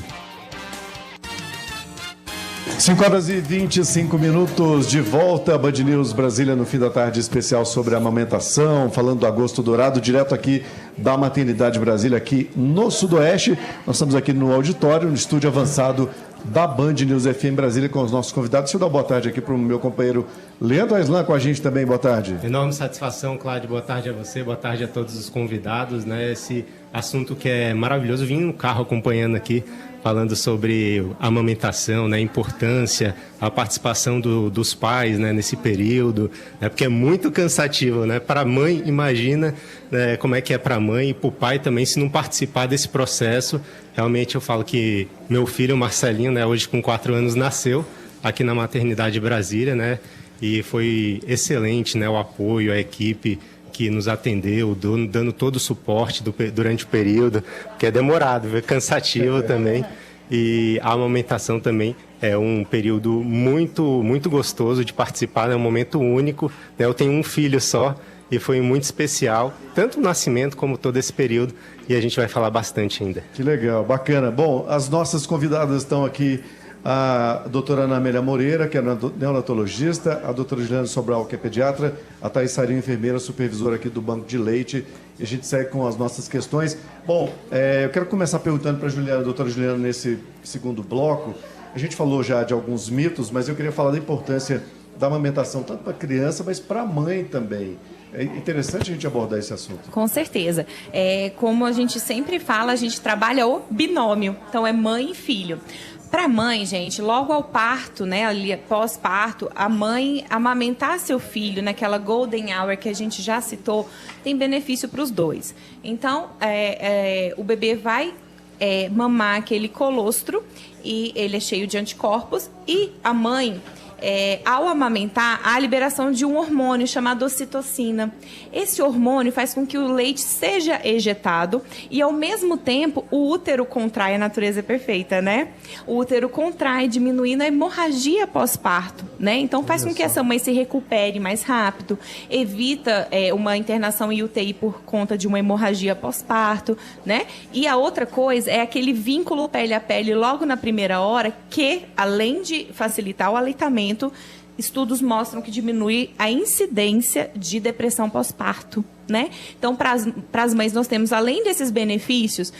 5h25, de volta, Band News Brasília no fim da tarde, especial sobre a amamentação, falando do Agosto Dourado, direto aqui da Maternidade Brasília, aqui no Sudoeste. Nós estamos aqui no auditório, no estúdio avançado da Band News FM Brasília com os nossos convidados. Deixa eu dar boa tarde aqui para o meu companheiro Leandro Aislan com a gente também, boa tarde. Enorme satisfação, Cláudio, boa tarde a você, boa tarde a todos os convidados, né? Esse assunto que é maravilhoso, eu vim no carro acompanhando aqui, falando sobre a amamentação, né, a importância, a participação dos pais, né, nesse período, né, porque é muito cansativo, né? Para a mãe, imagina, né, como é que é para a mãe e para o pai também, se não participar desse processo. Realmente eu falo que meu filho, o Marcelinho, né, hoje com 4 anos, nasceu aqui na Maternidade Brasília, né, e foi excelente, né, o apoio, a equipe que nos atendeu, dando todo o suporte durante o período, que é demorado, é cansativo também. E a amamentação também é um período muito, muito gostoso de participar, é um momento único. Eu tenho um filho só e foi muito especial, tanto o nascimento como todo esse período, e a gente vai falar bastante ainda. Que legal, bacana. Bom, as nossas convidadas estão aqui, a doutora Ana Amélia Moreira, que é neonatologista, a doutora Juliana Sobral, que é pediatra, a Thaís Sarinho, enfermeira, supervisora aqui do Banco de Leite, e a gente segue com as nossas questões. Bom, eu quero começar perguntando para a doutora Juliana, nesse segundo bloco. A gente falou já de alguns mitos, mas eu queria falar da importância da amamentação, tanto para a criança, mas para a mãe também. É interessante a gente abordar esse assunto. Com certeza. Como a gente sempre fala, a gente trabalha o binômio, então é mãe e filho. Para a mãe, gente, logo ao parto, né, ali pós-parto, a mãe amamentar seu filho naquela golden hour que a gente já citou, tem benefício para os dois. Então, o bebê vai mamar aquele colostro e ele é cheio de anticorpos e a mãe... ao amamentar, há a liberação de um hormônio chamado ocitocina. Esse hormônio faz com que o leite seja ejetado e, ao mesmo tempo, o útero contrai. A natureza é perfeita, né? O útero contrai, diminuindo a hemorragia pós-parto, né? Então, faz com que essa mãe se recupere mais rápido, evita uma internação em UTI por conta de uma hemorragia pós-parto, né? E a outra coisa é aquele vínculo pele a pele logo na primeira hora que, além de facilitar o aleitamento, estudos mostram que diminui a incidência de depressão pós-parto, né? Então, para as mães, nós temos, além desses benefícios,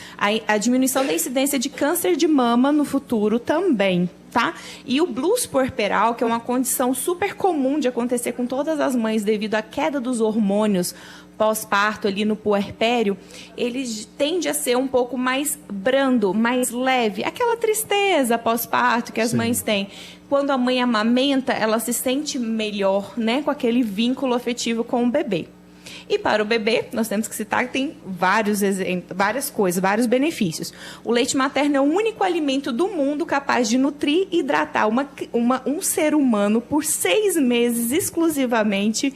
a diminuição da incidência de câncer de mama no futuro também, tá? E o blues puerperal, que é uma condição super comum de acontecer com todas as mães devido à queda dos hormônios pós-parto ali no puerpério, ele tende a ser um pouco mais brando, mais leve, aquela tristeza pós-parto que as mães têm. Quando a mãe amamenta, ela se sente melhor, né, com aquele vínculo afetivo com o bebê. E para o bebê, nós temos que citar que tem várias coisas, vários benefícios. O leite materno é o único alimento do mundo capaz de nutrir e hidratar um ser humano por 6 meses exclusivamente,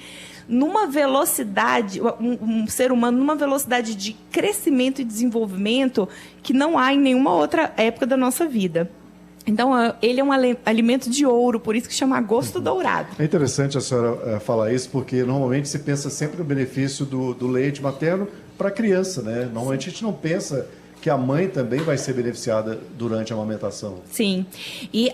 numa velocidade, um ser humano numa velocidade de crescimento e desenvolvimento que não há em nenhuma outra época da nossa vida. Então, ele é um alimento de ouro, por isso que chama gosto dourado. É interessante a senhora falar isso, porque normalmente se pensa sempre no benefício do leite materno para a criança, né? Normalmente a gente não pensa que a mãe também vai ser beneficiada durante a amamentação. Sim, e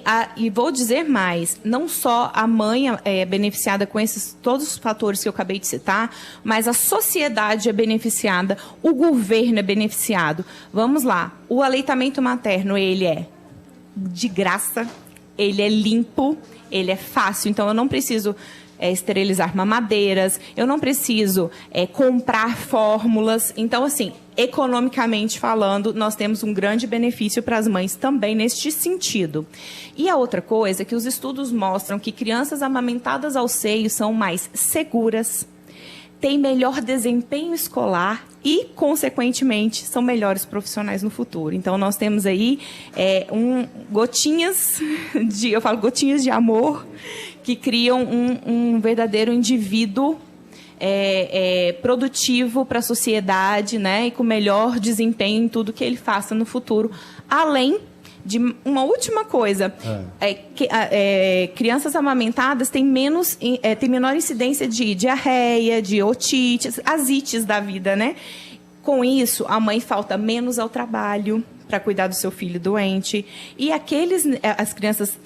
vou dizer mais, não só a mãe é beneficiada com todos os fatores que eu acabei de citar, mas a sociedade é beneficiada, o governo é beneficiado. Vamos lá, o aleitamento materno, ele é de graça, ele é limpo, ele é fácil, então eu não preciso esterilizar mamadeiras, eu não preciso comprar fórmulas. Então, assim, economicamente falando, nós temos um grande benefício para as mães também neste sentido. E a outra coisa é que os estudos mostram que crianças amamentadas ao seio são mais seguras, têm melhor desempenho escolar e, consequentemente, são melhores profissionais no futuro. Então, nós temos aí gotinhas de amor que criam um verdadeiro indivíduo produtivo para a sociedade, né, e com melhor desempenho em tudo que ele faça no futuro. Além de uma última coisa, crianças amamentadas têm menor incidência de diarreia, de otites, as ites da vida, né? Com isso, a mãe falta menos ao trabalho para cuidar do seu filho doente. E as crianças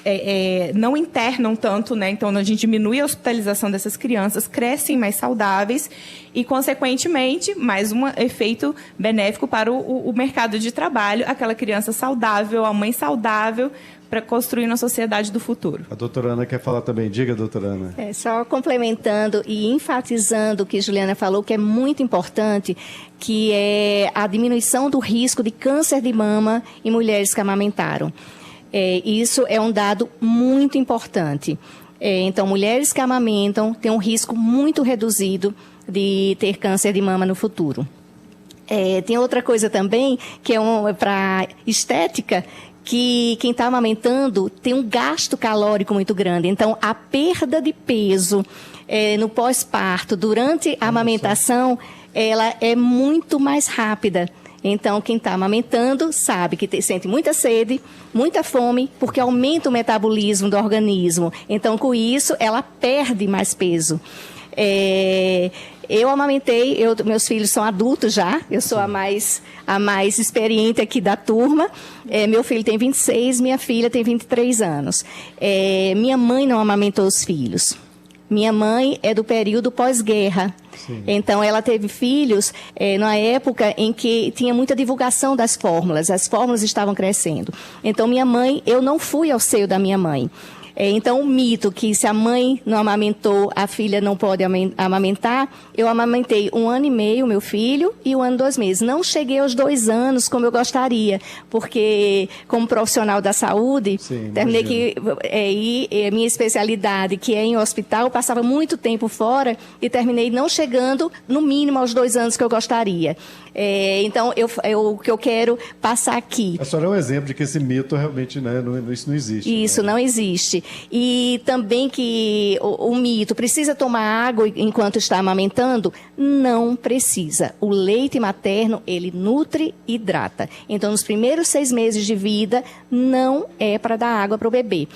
não internam tanto, né? Então, a gente diminui a hospitalização dessas crianças, crescem mais saudáveis e, consequentemente, mais um efeito benéfico para o mercado de trabalho. Aquela criança saudável, a mãe saudável, para construir uma sociedade do futuro. A doutora Ana quer falar também. Diga, doutora Ana. Só complementando e enfatizando o que Juliana falou, que é muito importante, que é a diminuição do risco de câncer de mama em mulheres que amamentaram. Isso é um dado muito importante. Então, mulheres que amamentam têm um risco muito reduzido de ter câncer de mama no futuro. Tem outra coisa também, que é para estética, que quem está amamentando tem um gasto calórico muito grande. Então, a perda de peso no pós-parto, durante a amamentação, ela é muito mais rápida. Então, quem está amamentando sabe que sente muita sede, muita fome, porque aumenta o metabolismo do organismo. Então, com isso, ela perde mais peso. Eu amamentei, meus filhos são adultos já, eu sou a mais experiente aqui da turma. Meu filho tem 26, minha filha tem 23 anos. Minha mãe não amamentou os filhos. Minha mãe é do período pós-guerra. Então, ela teve filhos na época em que tinha muita divulgação das fórmulas. As fórmulas estavam crescendo. Então, eu não fui ao seio da minha mãe. Então, o mito que se a mãe não amamentou, a filha não pode amamentar, eu amamentei 1 ano e meio, meu filho, e 1 ano e 2 meses. Não cheguei aos 2 anos como eu gostaria, porque como profissional da saúde, terminei que minha especialidade, que é em hospital, eu passava muito tempo fora e terminei não chegando, no mínimo, aos 2 anos que eu gostaria. Então, o que eu quero passar aqui... A senhora é um exemplo de que esse mito realmente, né, isso não existe. Isso, não existe. E também que o mito, precisa tomar água enquanto está amamentando? Não precisa. O leite materno, ele nutre e hidrata. Então, nos primeiros 6 meses de vida, não é para dar água para o bebê.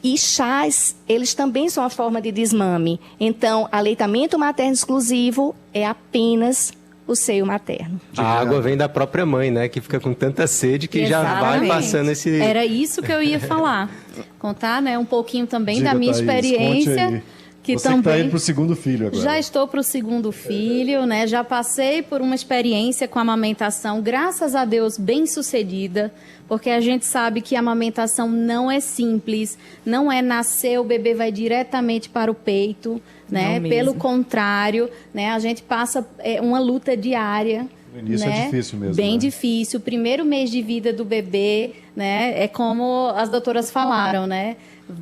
E chás, eles também são uma forma de desmame. Então, aleitamento materno exclusivo é apenas o seio materno. A água vem da própria mãe, né? Que fica com tanta sede que Exatamente. já vai passando esse... Era isso que eu ia falar. Contar, né, um pouquinho também Diga, da minha Thaís, experiência. Que você também está indo para o segundo filho agora. Já estou para o segundo filho, né? Já passei por uma experiência com a amamentação, graças a Deus, bem sucedida, porque a gente sabe que a amamentação não é simples, não é nascer, o bebê vai diretamente para o peito, né? Pelo contrário, né? A gente passa uma luta diária. No início é difícil mesmo. Bem né? difícil. O primeiro mês de vida do bebê, né? É como as doutoras falaram, né?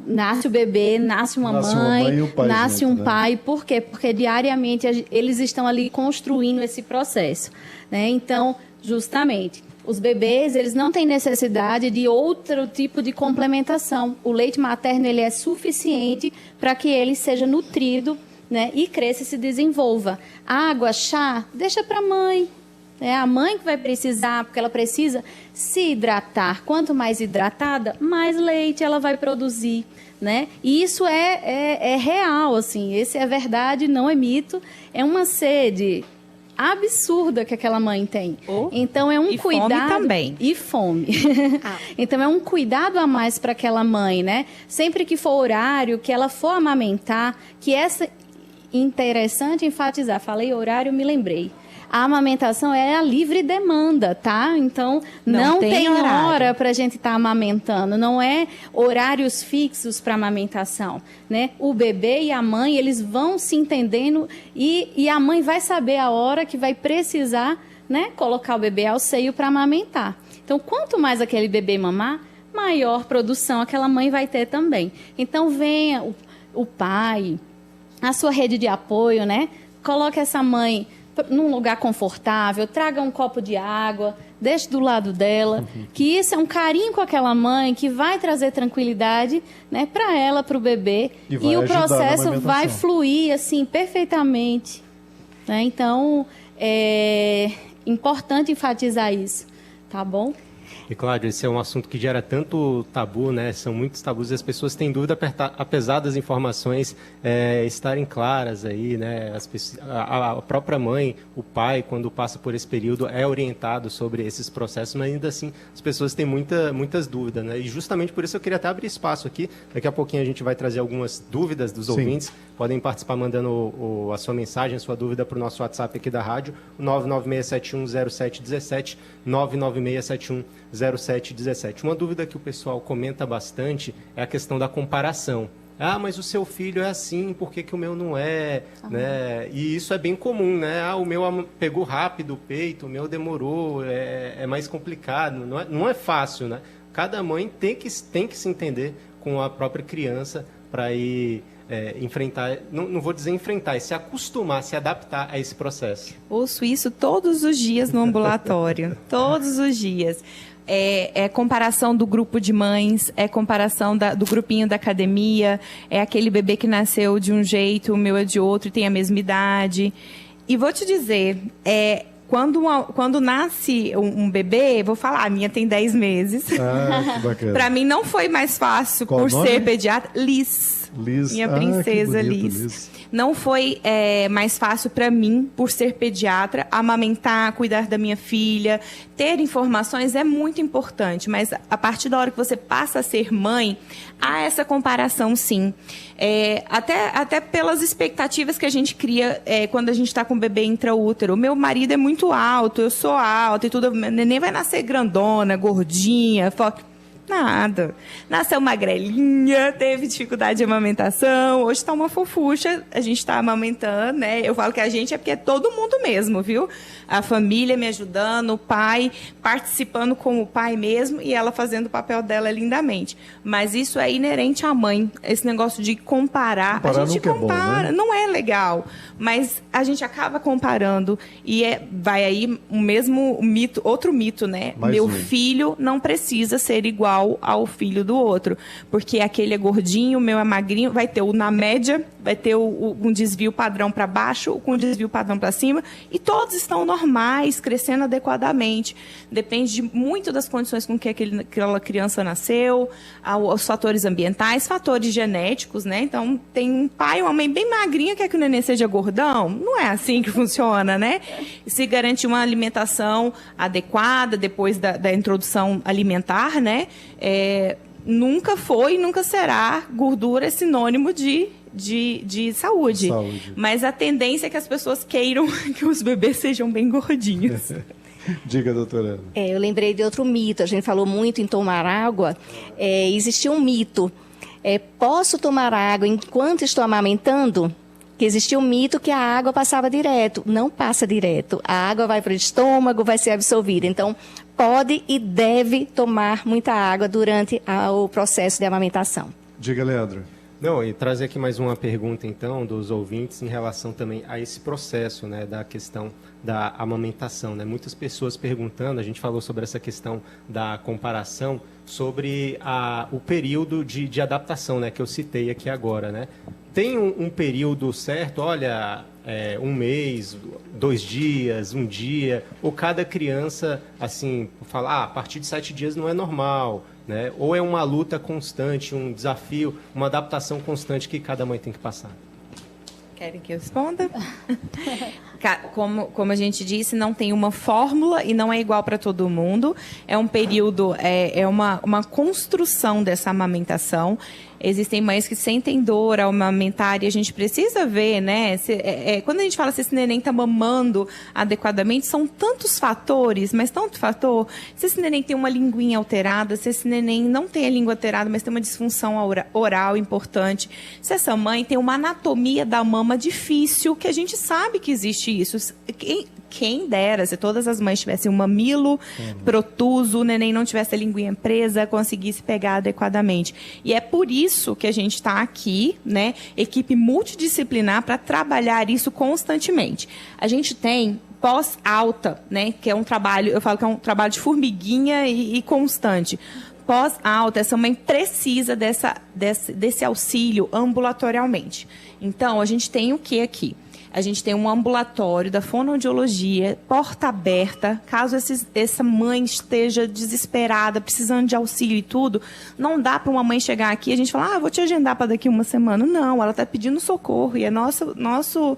Nasce o bebê, nasce uma mãe, e o pai nasce junto, um né? pai. Por quê? Porque diariamente eles estão ali construindo esse processo, né? Então, justamente, os bebês, eles não têm necessidade de outro tipo de complementação. O leite materno, ele é suficiente para que ele seja nutrido, né? E cresça e se desenvolva. Água, chá, deixa para a mãe. É a mãe que vai precisar, porque ela precisa se hidratar. Quanto mais hidratada, mais leite ela vai produzir, né? E isso é real, assim. Esse é verdade, não é mito. É uma sede absurda que aquela mãe tem. Então é um cuidado... fome também. E fome. Então é um cuidado a mais para aquela mãe, né? Sempre que for horário, que ela for amamentar, que essa... Interessante enfatizar. Falei horário, me lembrei. A amamentação é a livre demanda, tá? Então, não tem hora para a gente estar amamentando. Não é horários fixos para amamentação, né? O bebê e a mãe, eles vão se entendendo e a mãe vai saber a hora que vai precisar, né? Colocar o bebê ao seio para amamentar. Então, quanto mais aquele bebê mamar, maior produção aquela mãe vai ter também. Então, venha o pai, a sua rede de apoio, né? Coloque essa mãe num lugar confortável, traga um copo de água, deixe do lado dela, que isso é um carinho com aquela mãe que vai trazer tranquilidade, né, para ela, para o bebê, e o processo vai fluir assim perfeitamente, né? Então é importante enfatizar isso, tá bom? E, Cláudio, esse é um assunto que gera tanto tabu, né? São muitos tabus e as pessoas têm dúvida, apesar das informações estarem claras aí, né? A própria mãe, o pai, quando passa por esse período, é orientado sobre esses processos, mas ainda assim as pessoas têm muitas dúvidas, né? E justamente por isso eu queria até abrir espaço aqui. Daqui a pouquinho a gente vai trazer algumas dúvidas dos ouvintes. Podem participar mandando a sua mensagem, a sua dúvida para o nosso WhatsApp aqui da rádio, 996710717, 996710717. Uma dúvida que o pessoal comenta bastante é a questão da comparação. Ah, mas o seu filho é assim, por que o meu não é? Né? E isso é bem comum, né? Ah, o meu pegou rápido o peito, o meu demorou, é mais complicado. Não é fácil, né? Cada mãe tem que se entender com a própria criança para ir enfrentar, não vou dizer enfrentar, é se acostumar, se adaptar a esse processo. Ouço isso todos os dias no ambulatório, todos os dias. É comparação do grupo de mães, é comparação do grupinho da academia, é aquele bebê que nasceu de um jeito, o meu é de outro e tem a mesma idade. E vou te dizer, quando nasce um bebê, vou falar, a minha tem 10 meses. Ah, que bacana. Para mim não foi mais fácil por ser pediatra. Liz. Minha princesa Liz. Não foi mais fácil para mim, por ser pediatra, amamentar, cuidar da minha filha. Ter informações é muito importante, mas a partir da hora que você passa a ser mãe, há essa comparação, sim. Até pelas expectativas que a gente cria quando a gente está com o bebê intraútero. O meu marido é muito alto, eu sou alta e tudo. O neném vai nascer grandona, gordinha, nada. Nasceu magrelinha, teve dificuldade de amamentação, hoje está uma fofucha, a gente está amamentando, né? Eu falo que a gente é porque é todo mundo mesmo, viu? A família me ajudando, o pai participando com o pai mesmo e ela fazendo o papel dela lindamente. Mas isso é inerente à mãe, esse negócio de comparar. A gente compara, é bom, né? Não é legal, mas a gente acaba comparando e vai aí o mesmo mito, outro mito, né? Meu filho não precisa ser igual ao filho do outro, porque aquele é gordinho, o meu é magrinho, vai ter na média vai ter um desvio padrão para baixo, com um desvio padrão para cima, e todos estão normais, crescendo adequadamente. Depende muito das condições com que aquela criança nasceu, os fatores ambientais, fatores genéticos, né? Então, tem um pai e uma mãe bem magrinha, quer que o neném seja gordão? Não é assim que funciona, né? E se garantir uma alimentação adequada depois da introdução alimentar, né? Nunca foi e nunca será gordura sinônimo de saúde. Mas a tendência é que as pessoas queiram que os bebês sejam bem gordinhos. Diga, doutora Ana. Eu lembrei de outro mito. A gente falou muito em tomar água. Existia um mito. Posso tomar água enquanto estou amamentando? Que existia um mito que a água passava direto. Não passa direto. A água vai para o estômago, vai ser absorvida. Então, pode e deve tomar muita água durante o processo de amamentação. Diga, Leandro. Não, e trazer aqui mais uma pergunta, então, dos ouvintes em relação também a esse processo, né, da questão da amamentação, né? Muitas pessoas perguntando, a gente falou sobre essa questão da comparação, sobre o período de adaptação, né, que eu citei aqui agora, né? Tem um período certo, olha, 1 mês, 2 dias, 1 dia, ou cada criança, assim, fala, a partir de 7 dias não é normal, né? Ou é uma luta constante, um desafio, uma adaptação constante que cada mãe tem que passar? Querem que eu responda? Como a gente disse, não tem uma fórmula e não é igual para todo mundo. É um período, uma construção dessa amamentação. Existem mães que sentem dor ao amamentar e a gente precisa ver, né? Quando a gente fala se esse neném está mamando adequadamente, são tantos fatores, mas tanto fator. Se esse neném tem uma linguinha alterada, se esse neném não tem a língua alterada, mas tem uma disfunção oral importante, se essa mãe tem uma anatomia da mama difícil, que a gente sabe que existe isso. Quem dera, se todas as mães tivessem um mamilo protuso, o neném não tivesse a linguinha presa, conseguisse pegar adequadamente. E é por isso que a gente está aqui, né, equipe multidisciplinar, para trabalhar isso constantemente. A gente tem pós-alta, né, que é um trabalho, eu falo que é um trabalho de formiguinha e constante. Pós-alta, essa mãe precisa desse auxílio ambulatorialmente. Então, a gente tem o que aqui? A gente tem um ambulatório da fonoaudiologia, porta aberta, caso essa mãe esteja desesperada, precisando de auxílio e tudo, não dá para uma mãe chegar aqui e a gente falar, vou te agendar para daqui 1 semana. Não, ela está pedindo socorro e é nosso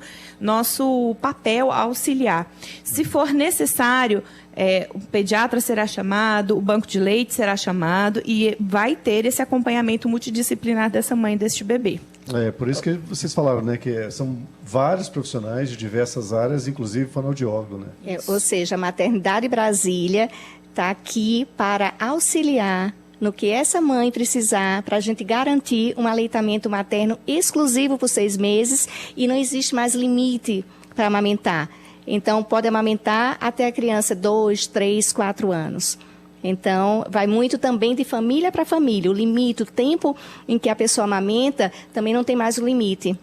papel auxiliar. Se for necessário, o pediatra será chamado, o banco de leite será chamado e vai ter esse acompanhamento multidisciplinar dessa mãe, deste bebê. Por isso que vocês falaram, né, que são vários profissionais de diversas áreas, inclusive fonoaudiólogo, né? Ou seja, a Maternidade Brasília está aqui para auxiliar no que essa mãe precisar para a gente garantir um aleitamento materno exclusivo por 6 meses e não existe mais limite para amamentar. Então, pode amamentar até a criança 2, 3, 4 anos. Então, vai muito também de família para família. O limite, o tempo em que a pessoa amamenta, também não tem mais o limite.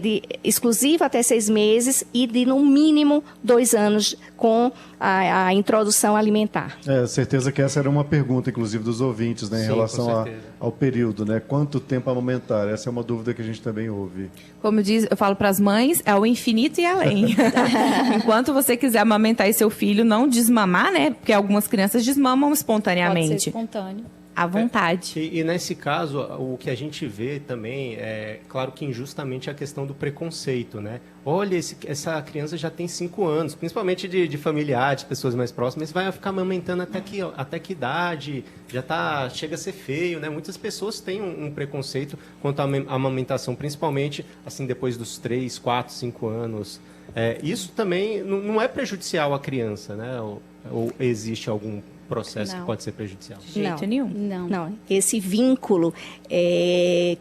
De exclusivo até 6 meses e de, no mínimo, 2 anos com a introdução alimentar. Certeza que essa era uma pergunta, inclusive, dos ouvintes, né, em relação ao período, né? Quanto tempo amamentar? Essa é uma dúvida que a gente também ouve. Como eu falo para as mães, é o infinito e além. Enquanto você quiser amamentar e seu filho não desmamar, né? Porque algumas crianças desmamam espontaneamente. Pode ser espontâneo. À vontade. E nesse caso, o que a gente vê também é, claro que injustamente, a questão do preconceito, né? Olha, essa criança já tem 5 anos, principalmente de familiares, pessoas mais próximas, vai ficar amamentando até que idade, chega a ser feio, né? Muitas pessoas têm um preconceito quanto à amamentação, principalmente assim depois dos 3, 4, 5 anos. Isso também não é prejudicial à criança, né? Ou existe algum processo que pode ser prejudicial? De jeito nenhum. Não. Esse vínculo,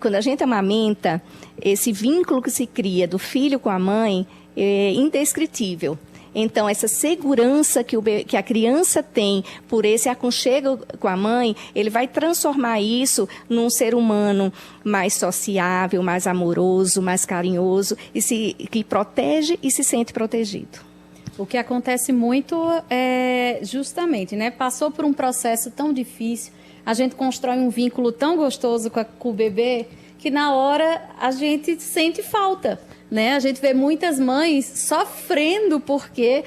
quando a gente amamenta, esse vínculo que se cria do filho com a mãe é indescritível. Então, essa segurança que a criança tem por esse aconchego com a mãe, ele vai transformar isso num ser humano mais sociável, mais amoroso, mais carinhoso, que protege e se sente protegido. O que acontece muito é justamente, né? Passou por um processo tão difícil, a gente constrói um vínculo tão gostoso com o bebê que na hora a gente sente falta. Né? A gente vê muitas mães sofrendo porque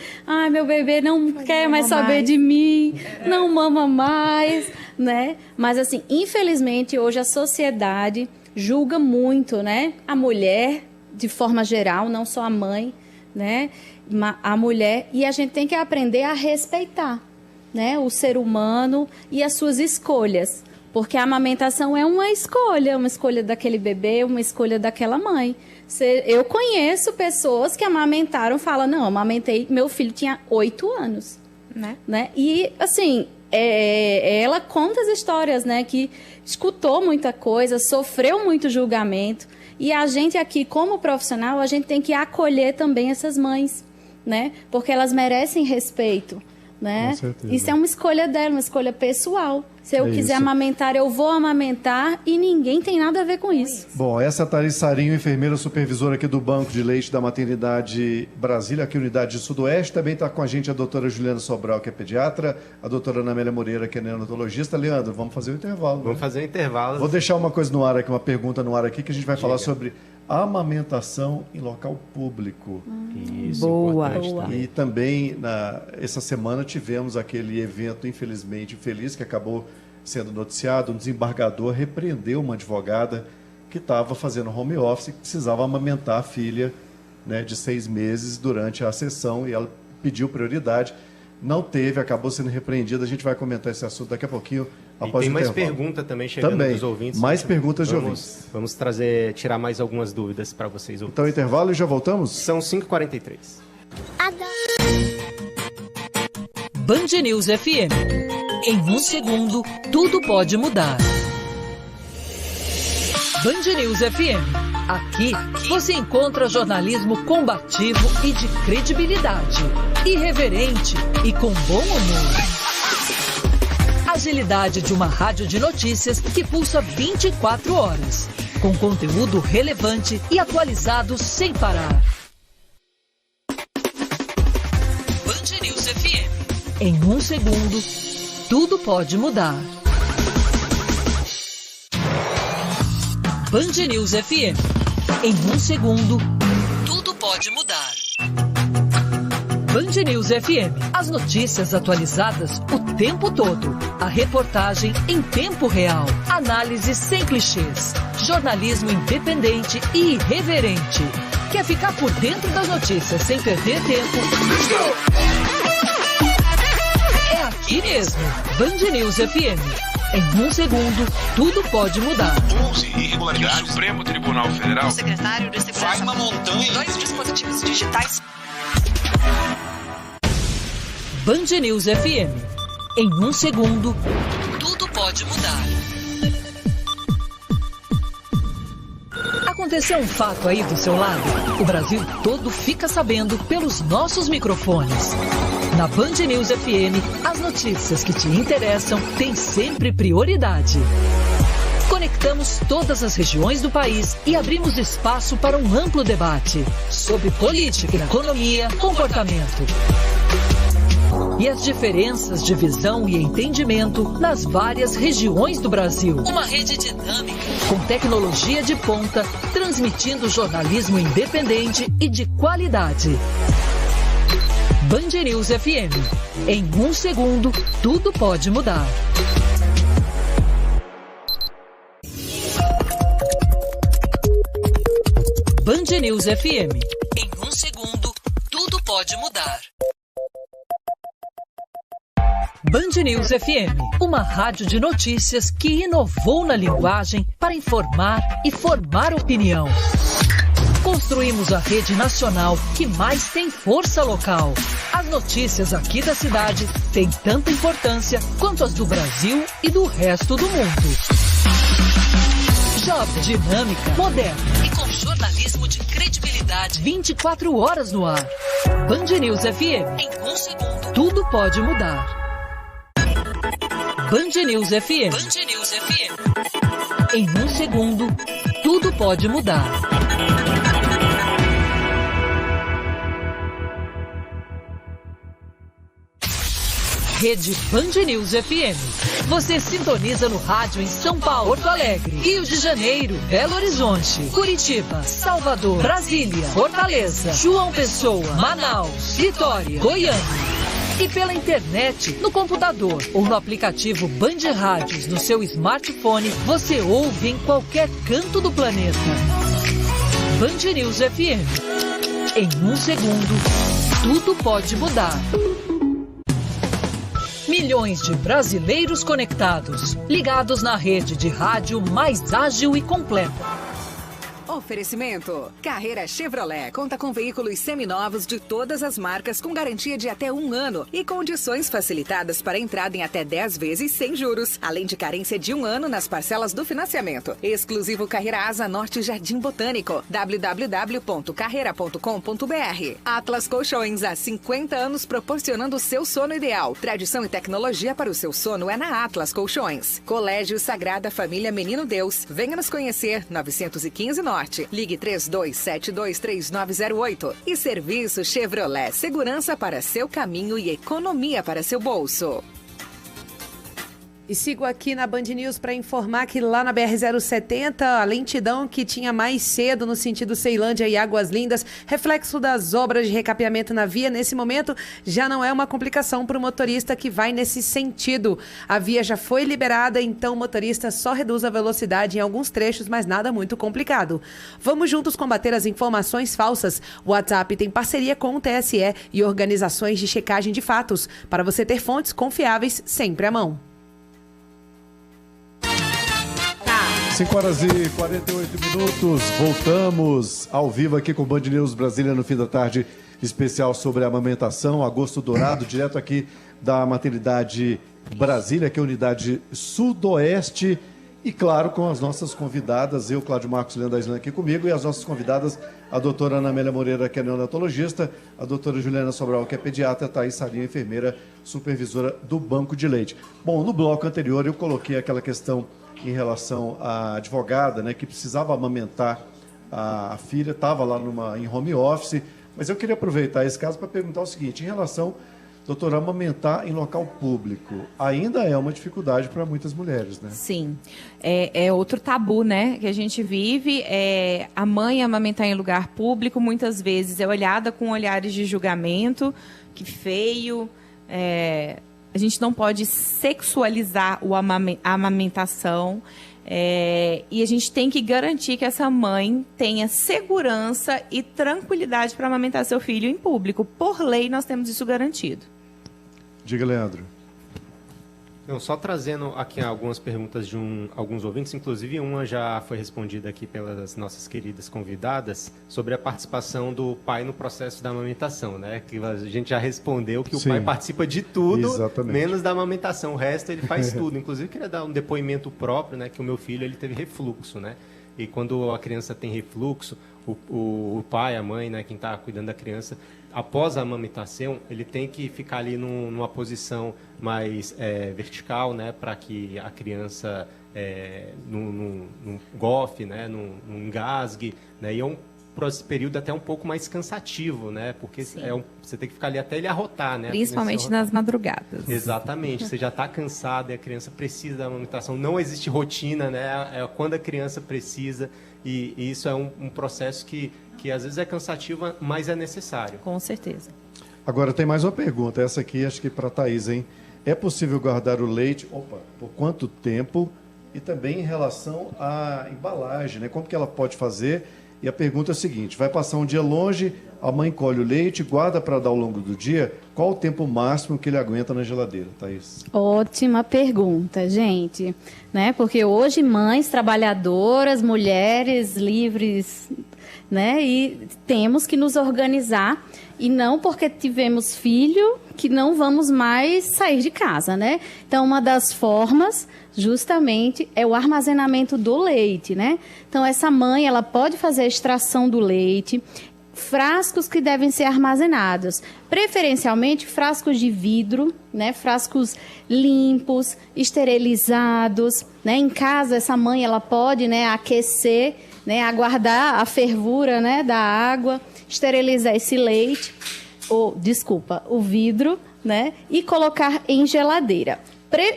meu bebê não quer mais saber de mim, não mama mais, né? Mas assim, infelizmente hoje a sociedade julga muito, né? A mulher de forma geral, não só a mãe, né? A mulher, e a gente tem que aprender a respeitar, né? O ser humano e as suas escolhas, porque a amamentação é uma escolha daquele bebê, uma escolha daquela mãe. Eu conheço pessoas que amamentaram, falam, não, amamentei, meu filho tinha 8 anos, né? E, assim, ela conta as histórias, né? Que escutou muita coisa, sofreu muito julgamento. E a gente aqui, como profissional, a gente tem que acolher também essas mães, né? Porque elas merecem respeito, né? Com certeza. Isso é uma escolha dela, uma escolha pessoal. Se eu quiser amamentar, eu vou amamentar e ninguém tem nada a ver com isso. Bom, essa é a Thaís Sarinho, enfermeira supervisora aqui do Banco de Leite da Maternidade Brasília, aqui unidade Sudoeste. Também está com a gente a doutora Juliana Sobral, que é pediatra, a doutora Ana Amélia Moreira, que é neonatologista. Leandro, vamos fazer o intervalo. Vamos fazer o intervalo. Vou deixar uma coisa no ar aqui, uma pergunta no ar aqui, que a gente vai falar sobre amamentação em local público. Isso, boa. E também, essa semana, tivemos aquele evento, infelizmente infeliz, que acabou sendo noticiado. Um desembargador repreendeu uma advogada que estava fazendo home office e precisava amamentar a filha, né, de 6 meses durante a sessão, e ela pediu prioridade. Não teve, acabou sendo repreendida. A gente vai comentar esse assunto daqui a pouquinho. Após e tem o mais intervalo. pergunta também chegando dos ouvintes. Mais perguntas de ouvintes. Vamos tirar mais algumas dúvidas para vocês. Então, intervalo e já voltamos? São 5h43. Band News FM. Em 1 segundo, tudo pode mudar. Band News FM. Aqui você encontra jornalismo combativo e de credibilidade, irreverente e com bom humor. Agilidade de uma rádio de notícias que pulsa 24 horas, com conteúdo relevante e atualizado sem parar. Band News FM. Em 1 segundo, tudo pode mudar. Band News FM. Em 1 segundo, tudo pode mudar. Band News FM. As notícias atualizadas o tempo todo. A reportagem em tempo real. Análise sem clichês. Jornalismo independente e irreverente. Quer ficar por dentro das notícias sem perder tempo? É aqui mesmo. Band News FM. Em 1 segundo, tudo pode mudar. 11 irregularidades. O Supremo Tribunal Federal. O secretário de Segurança. Vai uma montanha. 2 dispositivos digitais. Band News FM. Em 1 segundo, tudo pode mudar. Aconteceu um fato aí do seu lado? O Brasil todo fica sabendo pelos nossos microfones. Na Band News FM, as notícias que te interessam têm sempre prioridade. Conectamos todas as regiões do país e abrimos espaço para um amplo debate sobre política, economia, comportamento. E as diferenças de visão e entendimento nas várias regiões do Brasil. Uma rede dinâmica, com tecnologia de ponta, transmitindo jornalismo independente e de qualidade. Band News FM. Em 1 segundo, tudo pode mudar. Band News FM. Em 1 segundo, tudo pode mudar. Band News FM, uma rádio de notícias que inovou na linguagem para informar e formar opinião. Construímos a rede nacional que mais tem força local. As notícias aqui da cidade têm tanta importância quanto as do Brasil e do resto do mundo. Jovem, dinâmica, moderna e com jornalismo de credibilidade 24 horas no ar. Band News FM. Em 1 segundo, tudo pode mudar. Band News FM. Band News FM. Em 1 segundo, tudo pode mudar. Rede Band News FM. Você sintoniza no rádio em São Paulo, Porto Alegre, Rio de Janeiro, Belo Horizonte, Curitiba, Salvador, Brasília, Fortaleza, João Pessoa, Manaus, Vitória, Goiânia. E pela internet, no computador ou no aplicativo Band Rádios no seu smartphone, você ouve em qualquer canto do planeta. Band News FM. Em um segundo, tudo pode mudar. Milhões de brasileiros conectados, ligados na rede de rádio mais ágil e completa. Oferecimento. Carreira Chevrolet conta com veículos seminovos de todas as marcas com garantia de até 1 ano e condições facilitadas para entrada em até 10 vezes sem juros, além de carência de 1 ano nas parcelas do financiamento. Exclusivo Carreira Asa Norte Jardim Botânico. www.carreira.com.br. Atlas Colchões, há 50 anos proporcionando o seu sono ideal. Tradição e tecnologia para o seu sono é na Atlas Colchões. Colégio Sagrada Família Menino Deus. Venha nos conhecer. 915 Norte. Ligue 32723908. E Serviço Chevrolet. Segurança para seu caminho e economia para seu bolso. E sigo aqui na Band News para informar que lá na BR-070, a lentidão que tinha mais cedo no sentido Ceilândia e Águas Lindas, reflexo das obras de recapeamento na via, nesse momento já não é uma complicação para o motorista que vai nesse sentido. A via já foi liberada, então o motorista só reduz a velocidade em alguns trechos, mas nada muito complicado. Vamos juntos combater as informações falsas. O WhatsApp tem parceria com o TSE e organizações de checagem de fatos, para você ter fontes confiáveis sempre à mão. 5 horas e 48 minutos, voltamos ao vivo aqui com o Band News Brasília no fim da tarde, especial sobre a amamentação, agosto dourado, direto aqui da maternidade Brasília, que é a unidade sudoeste, e claro, com as nossas convidadas, eu, Cláudio Marcos, Leandro Islan aqui comigo, e as nossas convidadas, a doutora Ana Amélia Moreira, que é neonatologista, a doutora Juliana Sobral, que é pediatra, Thaís Sarinho, enfermeira, supervisora do Banco de Leite. Bom, no bloco anterior eu coloquei aquela questão em relação à advogada, né, que precisava amamentar a filha, estava lá em home office, mas eu queria aproveitar esse caso para perguntar o seguinte, em relação, doutora, amamentar em local público, ainda é uma dificuldade para muitas mulheres, né? Sim, é outro tabu, né, que a gente vive, a mãe amamentar em lugar público, muitas vezes é olhada com olhares de julgamento, que feio, a gente não pode sexualizar a amamentação e a gente tem que garantir que essa mãe tenha segurança e tranquilidade para amamentar seu filho em público. Por lei, nós temos isso garantido. Diga, Leandro. Não, só trazendo aqui algumas perguntas de alguns ouvintes, inclusive uma já foi respondida aqui pelas nossas queridas convidadas, sobre a participação do pai no processo da amamentação, né? Que a gente já respondeu que o pai participa de tudo, exatamente, menos da amamentação. O resto ele faz tudo. Inclusive, queria dar um depoimento próprio, né? Que o meu filho ele teve refluxo, né? E quando a criança tem refluxo, o pai, a mãe, né? Quem está cuidando da criança, após a amamentação, ele tem que ficar ali numa posição mais vertical, né, para que a criança não gofe, né, não engasgue, né, e é um período até um pouco mais cansativo, né, porque você tem que ficar ali até ele arrotar, né, principalmente nas madrugadas. Exatamente, você já está cansado e a criança precisa da amamentação, não existe rotina, né, é quando a criança precisa, e isso é um processo que às vezes é cansativo, mas é necessário. Com certeza. Agora tem mais uma pergunta, essa aqui acho que para a Thaís, hein? É possível guardar o leite, por quanto tempo? E também em relação à embalagem, né? Como que ela pode fazer? E a pergunta é a seguinte, vai passar um dia longe, a mãe colhe o leite, guarda para dar ao longo do dia, qual o tempo máximo que ele aguenta na geladeira, Thaís? Ótima pergunta, gente, né? Porque hoje mães trabalhadoras, mulheres livres, né? E temos que nos organizar, e não porque tivemos filho que não vamos mais sair de casa, né? Então, uma das formas justamente é o armazenamento do leite, né? Então, essa mãe, ela pode fazer a extração do leite, frascos que devem ser armazenados, preferencialmente frascos de vidro, né? Frascos limpos, esterilizados, né? Em casa, essa mãe, ela pode, né, aquecer, né, aguardar a fervura, né, da água, esterilizar esse leite, o vidro, né? E colocar em geladeira.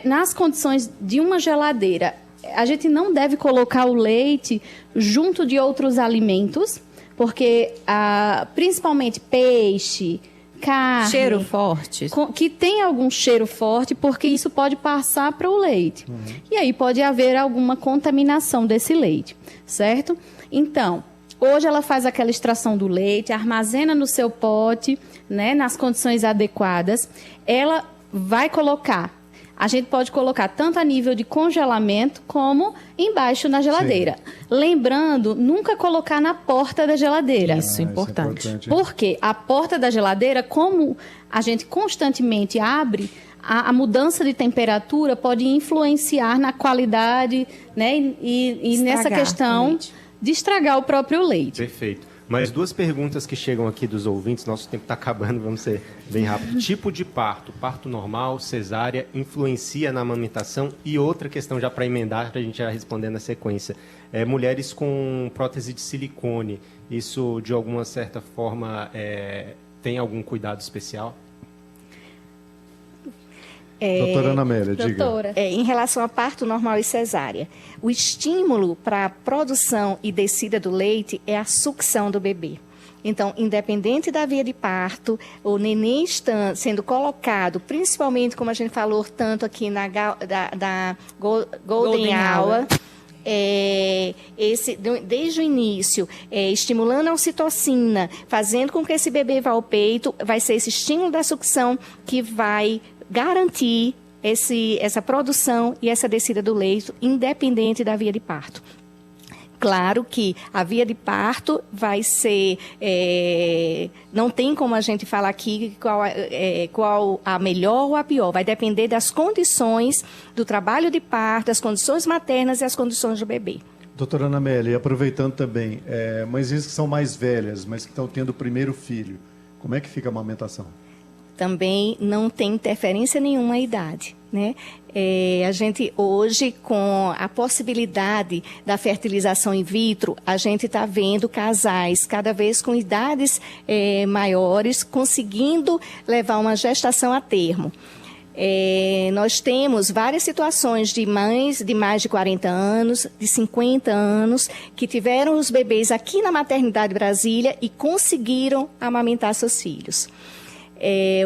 Nas condições de uma geladeira, a gente não deve colocar o leite junto de outros alimentos, porque principalmente peixe, carne... Cheiro forte. Que tem algum cheiro forte, porque isso pode passar para o leite. E aí pode haver alguma contaminação desse leite, certo? Então, hoje ela faz aquela extração do leite, armazena no seu pote, né, nas condições adequadas. Ela vai colocar... A gente pode colocar tanto a nível de congelamento como embaixo na geladeira. Sim. Lembrando, nunca colocar na porta da geladeira. Isso, importante. Isso é importante. Porque a porta da geladeira, como a gente constantemente abre, a mudança de temperatura pode influenciar na qualidade, né? E nessa questão de estragar o próprio leite. Perfeito. Mas 2 perguntas que chegam aqui dos ouvintes, nosso tempo está acabando, vamos ser bem rápido. Tipo de parto, parto normal, cesárea, influencia na amamentação? E outra questão já para emendar, para a gente já responder na sequência. Mulheres com prótese de silicone, isso de alguma certa forma tem algum cuidado especial? Doutora Ana Amélia, diga. Em relação a parto normal e cesárea, o estímulo para a produção e descida do leite é a sucção do bebê. Então, independente da via de parto, o neném está sendo colocado, principalmente, como a gente falou tanto aqui na da Golden Hour, desde o início, estimulando a ocitocina, fazendo com que esse bebê vá ao peito, vai ser esse estímulo da sucção que vai garantir essa produção e essa descida do leite, independente da via de parto. Claro que a via de parto vai ser... não tem como a gente falar aqui qual a melhor ou a pior. Vai depender das condições do trabalho de parto, das condições maternas e as condições do bebê. Doutora Ana Amélia, e aproveitando também, mãezinhas que são mais velhas, mas que estão tendo o primeiro filho, como é que fica a amamentação? Também não tem interferência nenhuma à idade, né? A gente hoje, com a possibilidade da fertilização in vitro, a gente está vendo casais cada vez com idades maiores conseguindo levar uma gestação a termo. Nós temos várias situações de mães de mais de 40 anos, de 50 anos, que tiveram os bebês aqui na Maternidade Brasília e conseguiram amamentar seus filhos.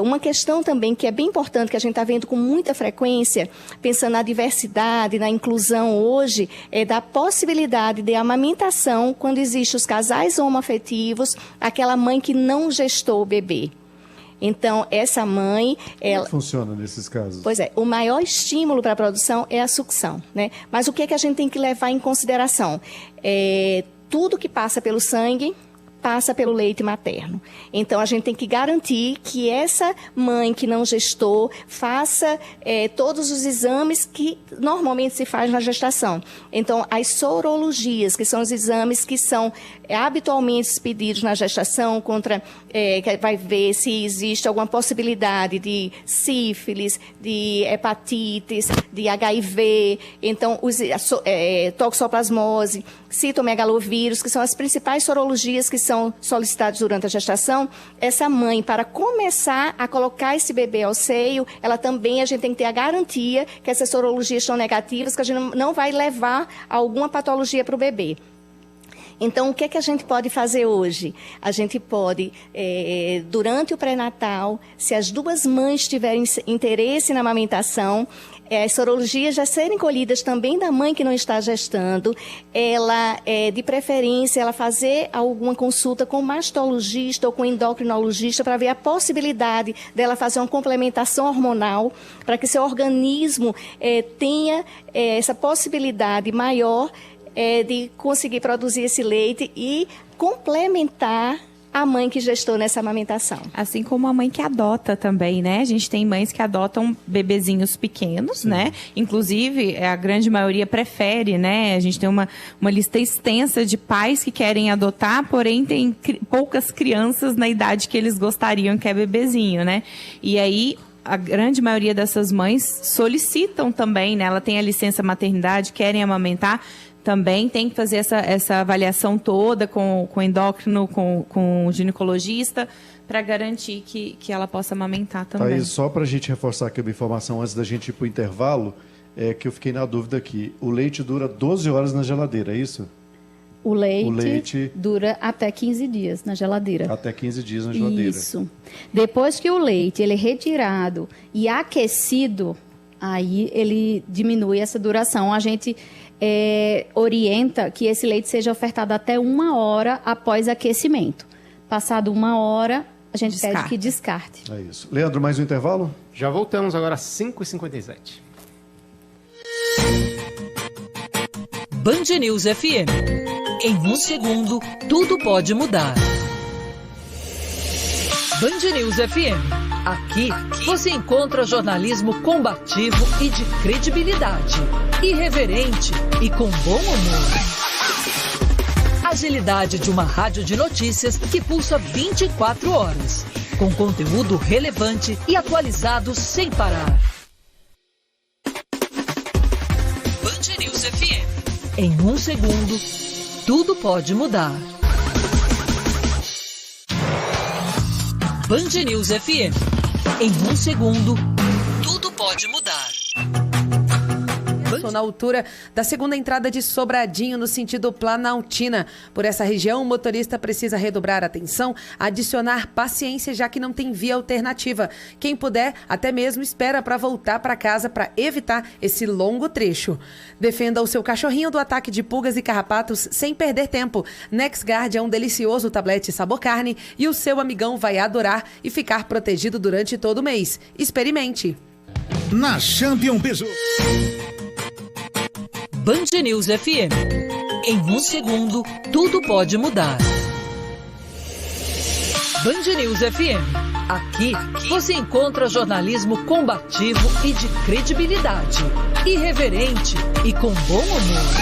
Uma questão também que é bem importante, que a gente está vendo com muita frequência, pensando na diversidade, na inclusão hoje, é da possibilidade de amamentação quando existem os casais homoafetivos, aquela mãe que não gestou o bebê. Então, essa mãe... Como funciona nesses casos? Pois o maior estímulo para a produção é a sucção, né? Mas o que é que a gente tem que levar em consideração? Tudo que passa pelo sangue passa pelo leite materno. Então, a gente tem que garantir que essa mãe que não gestou faça todos os exames que normalmente se faz na gestação. Então, as sorologias, que são os exames que são habitualmente pedidos na gestação, que vai ver se existe alguma possibilidade de sífilis, de hepatites, de HIV, então, toxoplasmose, citomegalovírus, que são as principais sorologias que são solicitadas durante a gestação. Essa mãe, para começar a colocar esse bebê ao seio, a gente tem que ter a garantia que essas sorologias são negativas, que a gente não vai levar alguma patologia para o bebê. Então, o que é que a gente pode fazer hoje? A gente pode, durante o pré-natal, se as duas mães tiverem interesse na amamentação, as sorologias já serem colhidas também da mãe que não está gestando, de preferência, ela fazer alguma consulta com mastologista ou com endocrinologista para ver a possibilidade dela fazer uma complementação hormonal, para que seu organismo tenha essa possibilidade maior de conseguir produzir esse leite e complementar a mãe que gestou nessa amamentação. Assim como a mãe que adota também, né? A gente tem mães que adotam bebezinhos pequenos, né? Inclusive, a grande maioria prefere, né? A gente tem uma lista extensa de pais que querem adotar, porém tem poucas crianças na idade que eles gostariam, que é bebezinho, né? E aí, a grande maioria dessas mães solicitam também, né? Ela tem a licença maternidade, querem amamentar. também tem que fazer essa avaliação toda com o endócrino, com o ginecologista, para garantir que ela possa amamentar também. Thaís, só para a gente reforçar aqui uma informação antes da gente ir para o intervalo, que eu fiquei na dúvida aqui. O leite dura 12 horas na geladeira, é isso? O leite dura até 15 dias na geladeira. Até 15 dias na geladeira. Isso. Depois que o leite ele é retirado e aquecido, aí ele diminui essa duração. A gente orienta que esse leite seja ofertado até 1 hora após aquecimento. Passado 1 hora, a gente pede que descarte. É isso. Leandro, mais um intervalo? Já voltamos agora às 5h57. Band News FM. Em 1 segundo, tudo pode mudar. Band News FM. Aqui você encontra jornalismo combativo e de credibilidade, irreverente e com bom humor. Agilidade de uma rádio de notícias que pulsa 24 horas, com conteúdo relevante e atualizado sem parar. Band News FM. Em 1 segundo, tudo pode mudar. Band News FM. Em 1 segundo, tudo pode mudar. Estou na altura da segunda entrada de Sobradinho, no sentido Planaltina. Por essa região, o motorista precisa redobrar a atenção, adicionar paciência, já que não tem via alternativa. Quem puder, até mesmo espera para voltar para casa para evitar esse longo trecho. Defenda o seu cachorrinho do ataque de pulgas e carrapatos sem perder tempo. NexGard é um delicioso tablete sabor carne e o seu amigão vai adorar e ficar protegido durante todo o mês. Experimente. Na Champion Peugeot. Band News FM. Em 1 segundo, tudo pode mudar. Band News FM. Aqui você encontra jornalismo combativo e de credibilidade, irreverente e com bom humor.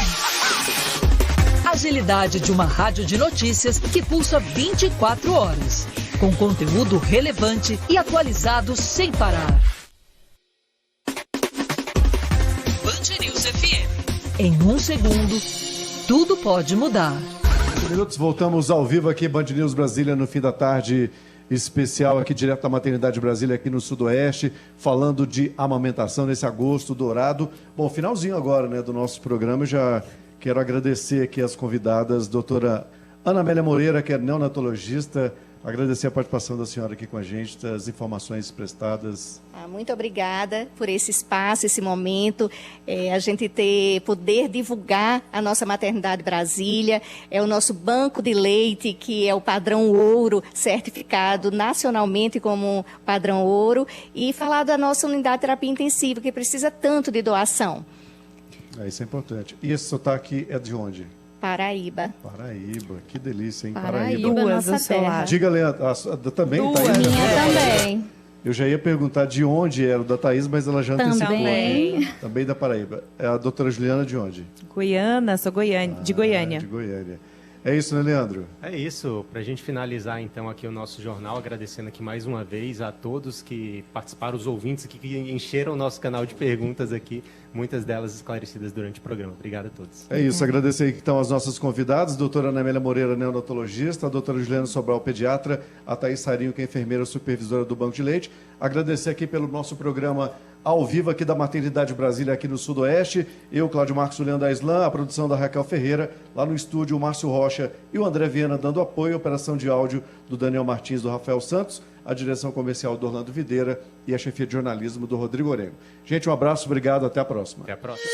Agilidade de uma rádio de notícias que pulsa 24 horas, com conteúdo relevante e atualizado sem parar. Band News FM. Em 1 segundo, tudo pode mudar. 5 minutos, voltamos ao vivo aqui, Band News Brasília, no fim da tarde, especial aqui direto da Maternidade Brasília, aqui no Sudoeste, falando de amamentação nesse agosto dourado. Bom, finalzinho agora, né, do nosso programa, eu já quero agradecer aqui as convidadas, doutora Ana Amélia Moreira, que é neonatologista, agradecer a participação da senhora aqui com a gente, das informações prestadas. Muito obrigada por esse espaço, esse momento, a gente poder divulgar a nossa Maternidade Brasília, é o nosso banco de leite, que é o padrão ouro, certificado nacionalmente como padrão ouro, e falar da nossa unidade de terapia intensiva, que precisa tanto de doação. Isso é importante. E esse sotaque é de onde? Paraíba. Paraíba, que delícia, hein? Paraíba, nossa terra. Diga, Leandro, também, Thaís? Também. Eu já ia perguntar de onde era o da Thaís, mas ela já antecipou. Também da Paraíba. É a doutora Juliana de onde? Goiânia, sou de Goiânia. De Goiânia. É isso, né, Leandro? É isso. Para a gente finalizar, então, aqui o nosso jornal, agradecendo aqui mais uma vez a todos que participaram, os ouvintes aqui, que encheram o nosso canal de perguntas aqui, muitas delas esclarecidas durante o programa. Obrigado a todos. É isso. Agradecer aqui, então, as nossas convidadas, a doutora Ana Amélia Moreira, neonatologista, a doutora Juliana Sobral, pediatra, a Thaís Sarinho, que é enfermeira supervisora do Banco de Leite. Agradecer aqui pelo nosso programa ao vivo aqui da Maternidade Brasília, aqui no Sudoeste. Eu, Cláudio Marcos, Juliano da Islam, a produção da Raquel Ferreira, lá no estúdio o Márcio Rocha e o André Viana dando apoio, a operação de áudio do Daniel Martins, do Rafael Santos, a direção comercial do Orlando Videira e a chefia de jornalismo do Rodrigo Orengo. Gente, um abraço, obrigado, até a próxima. Até a próxima.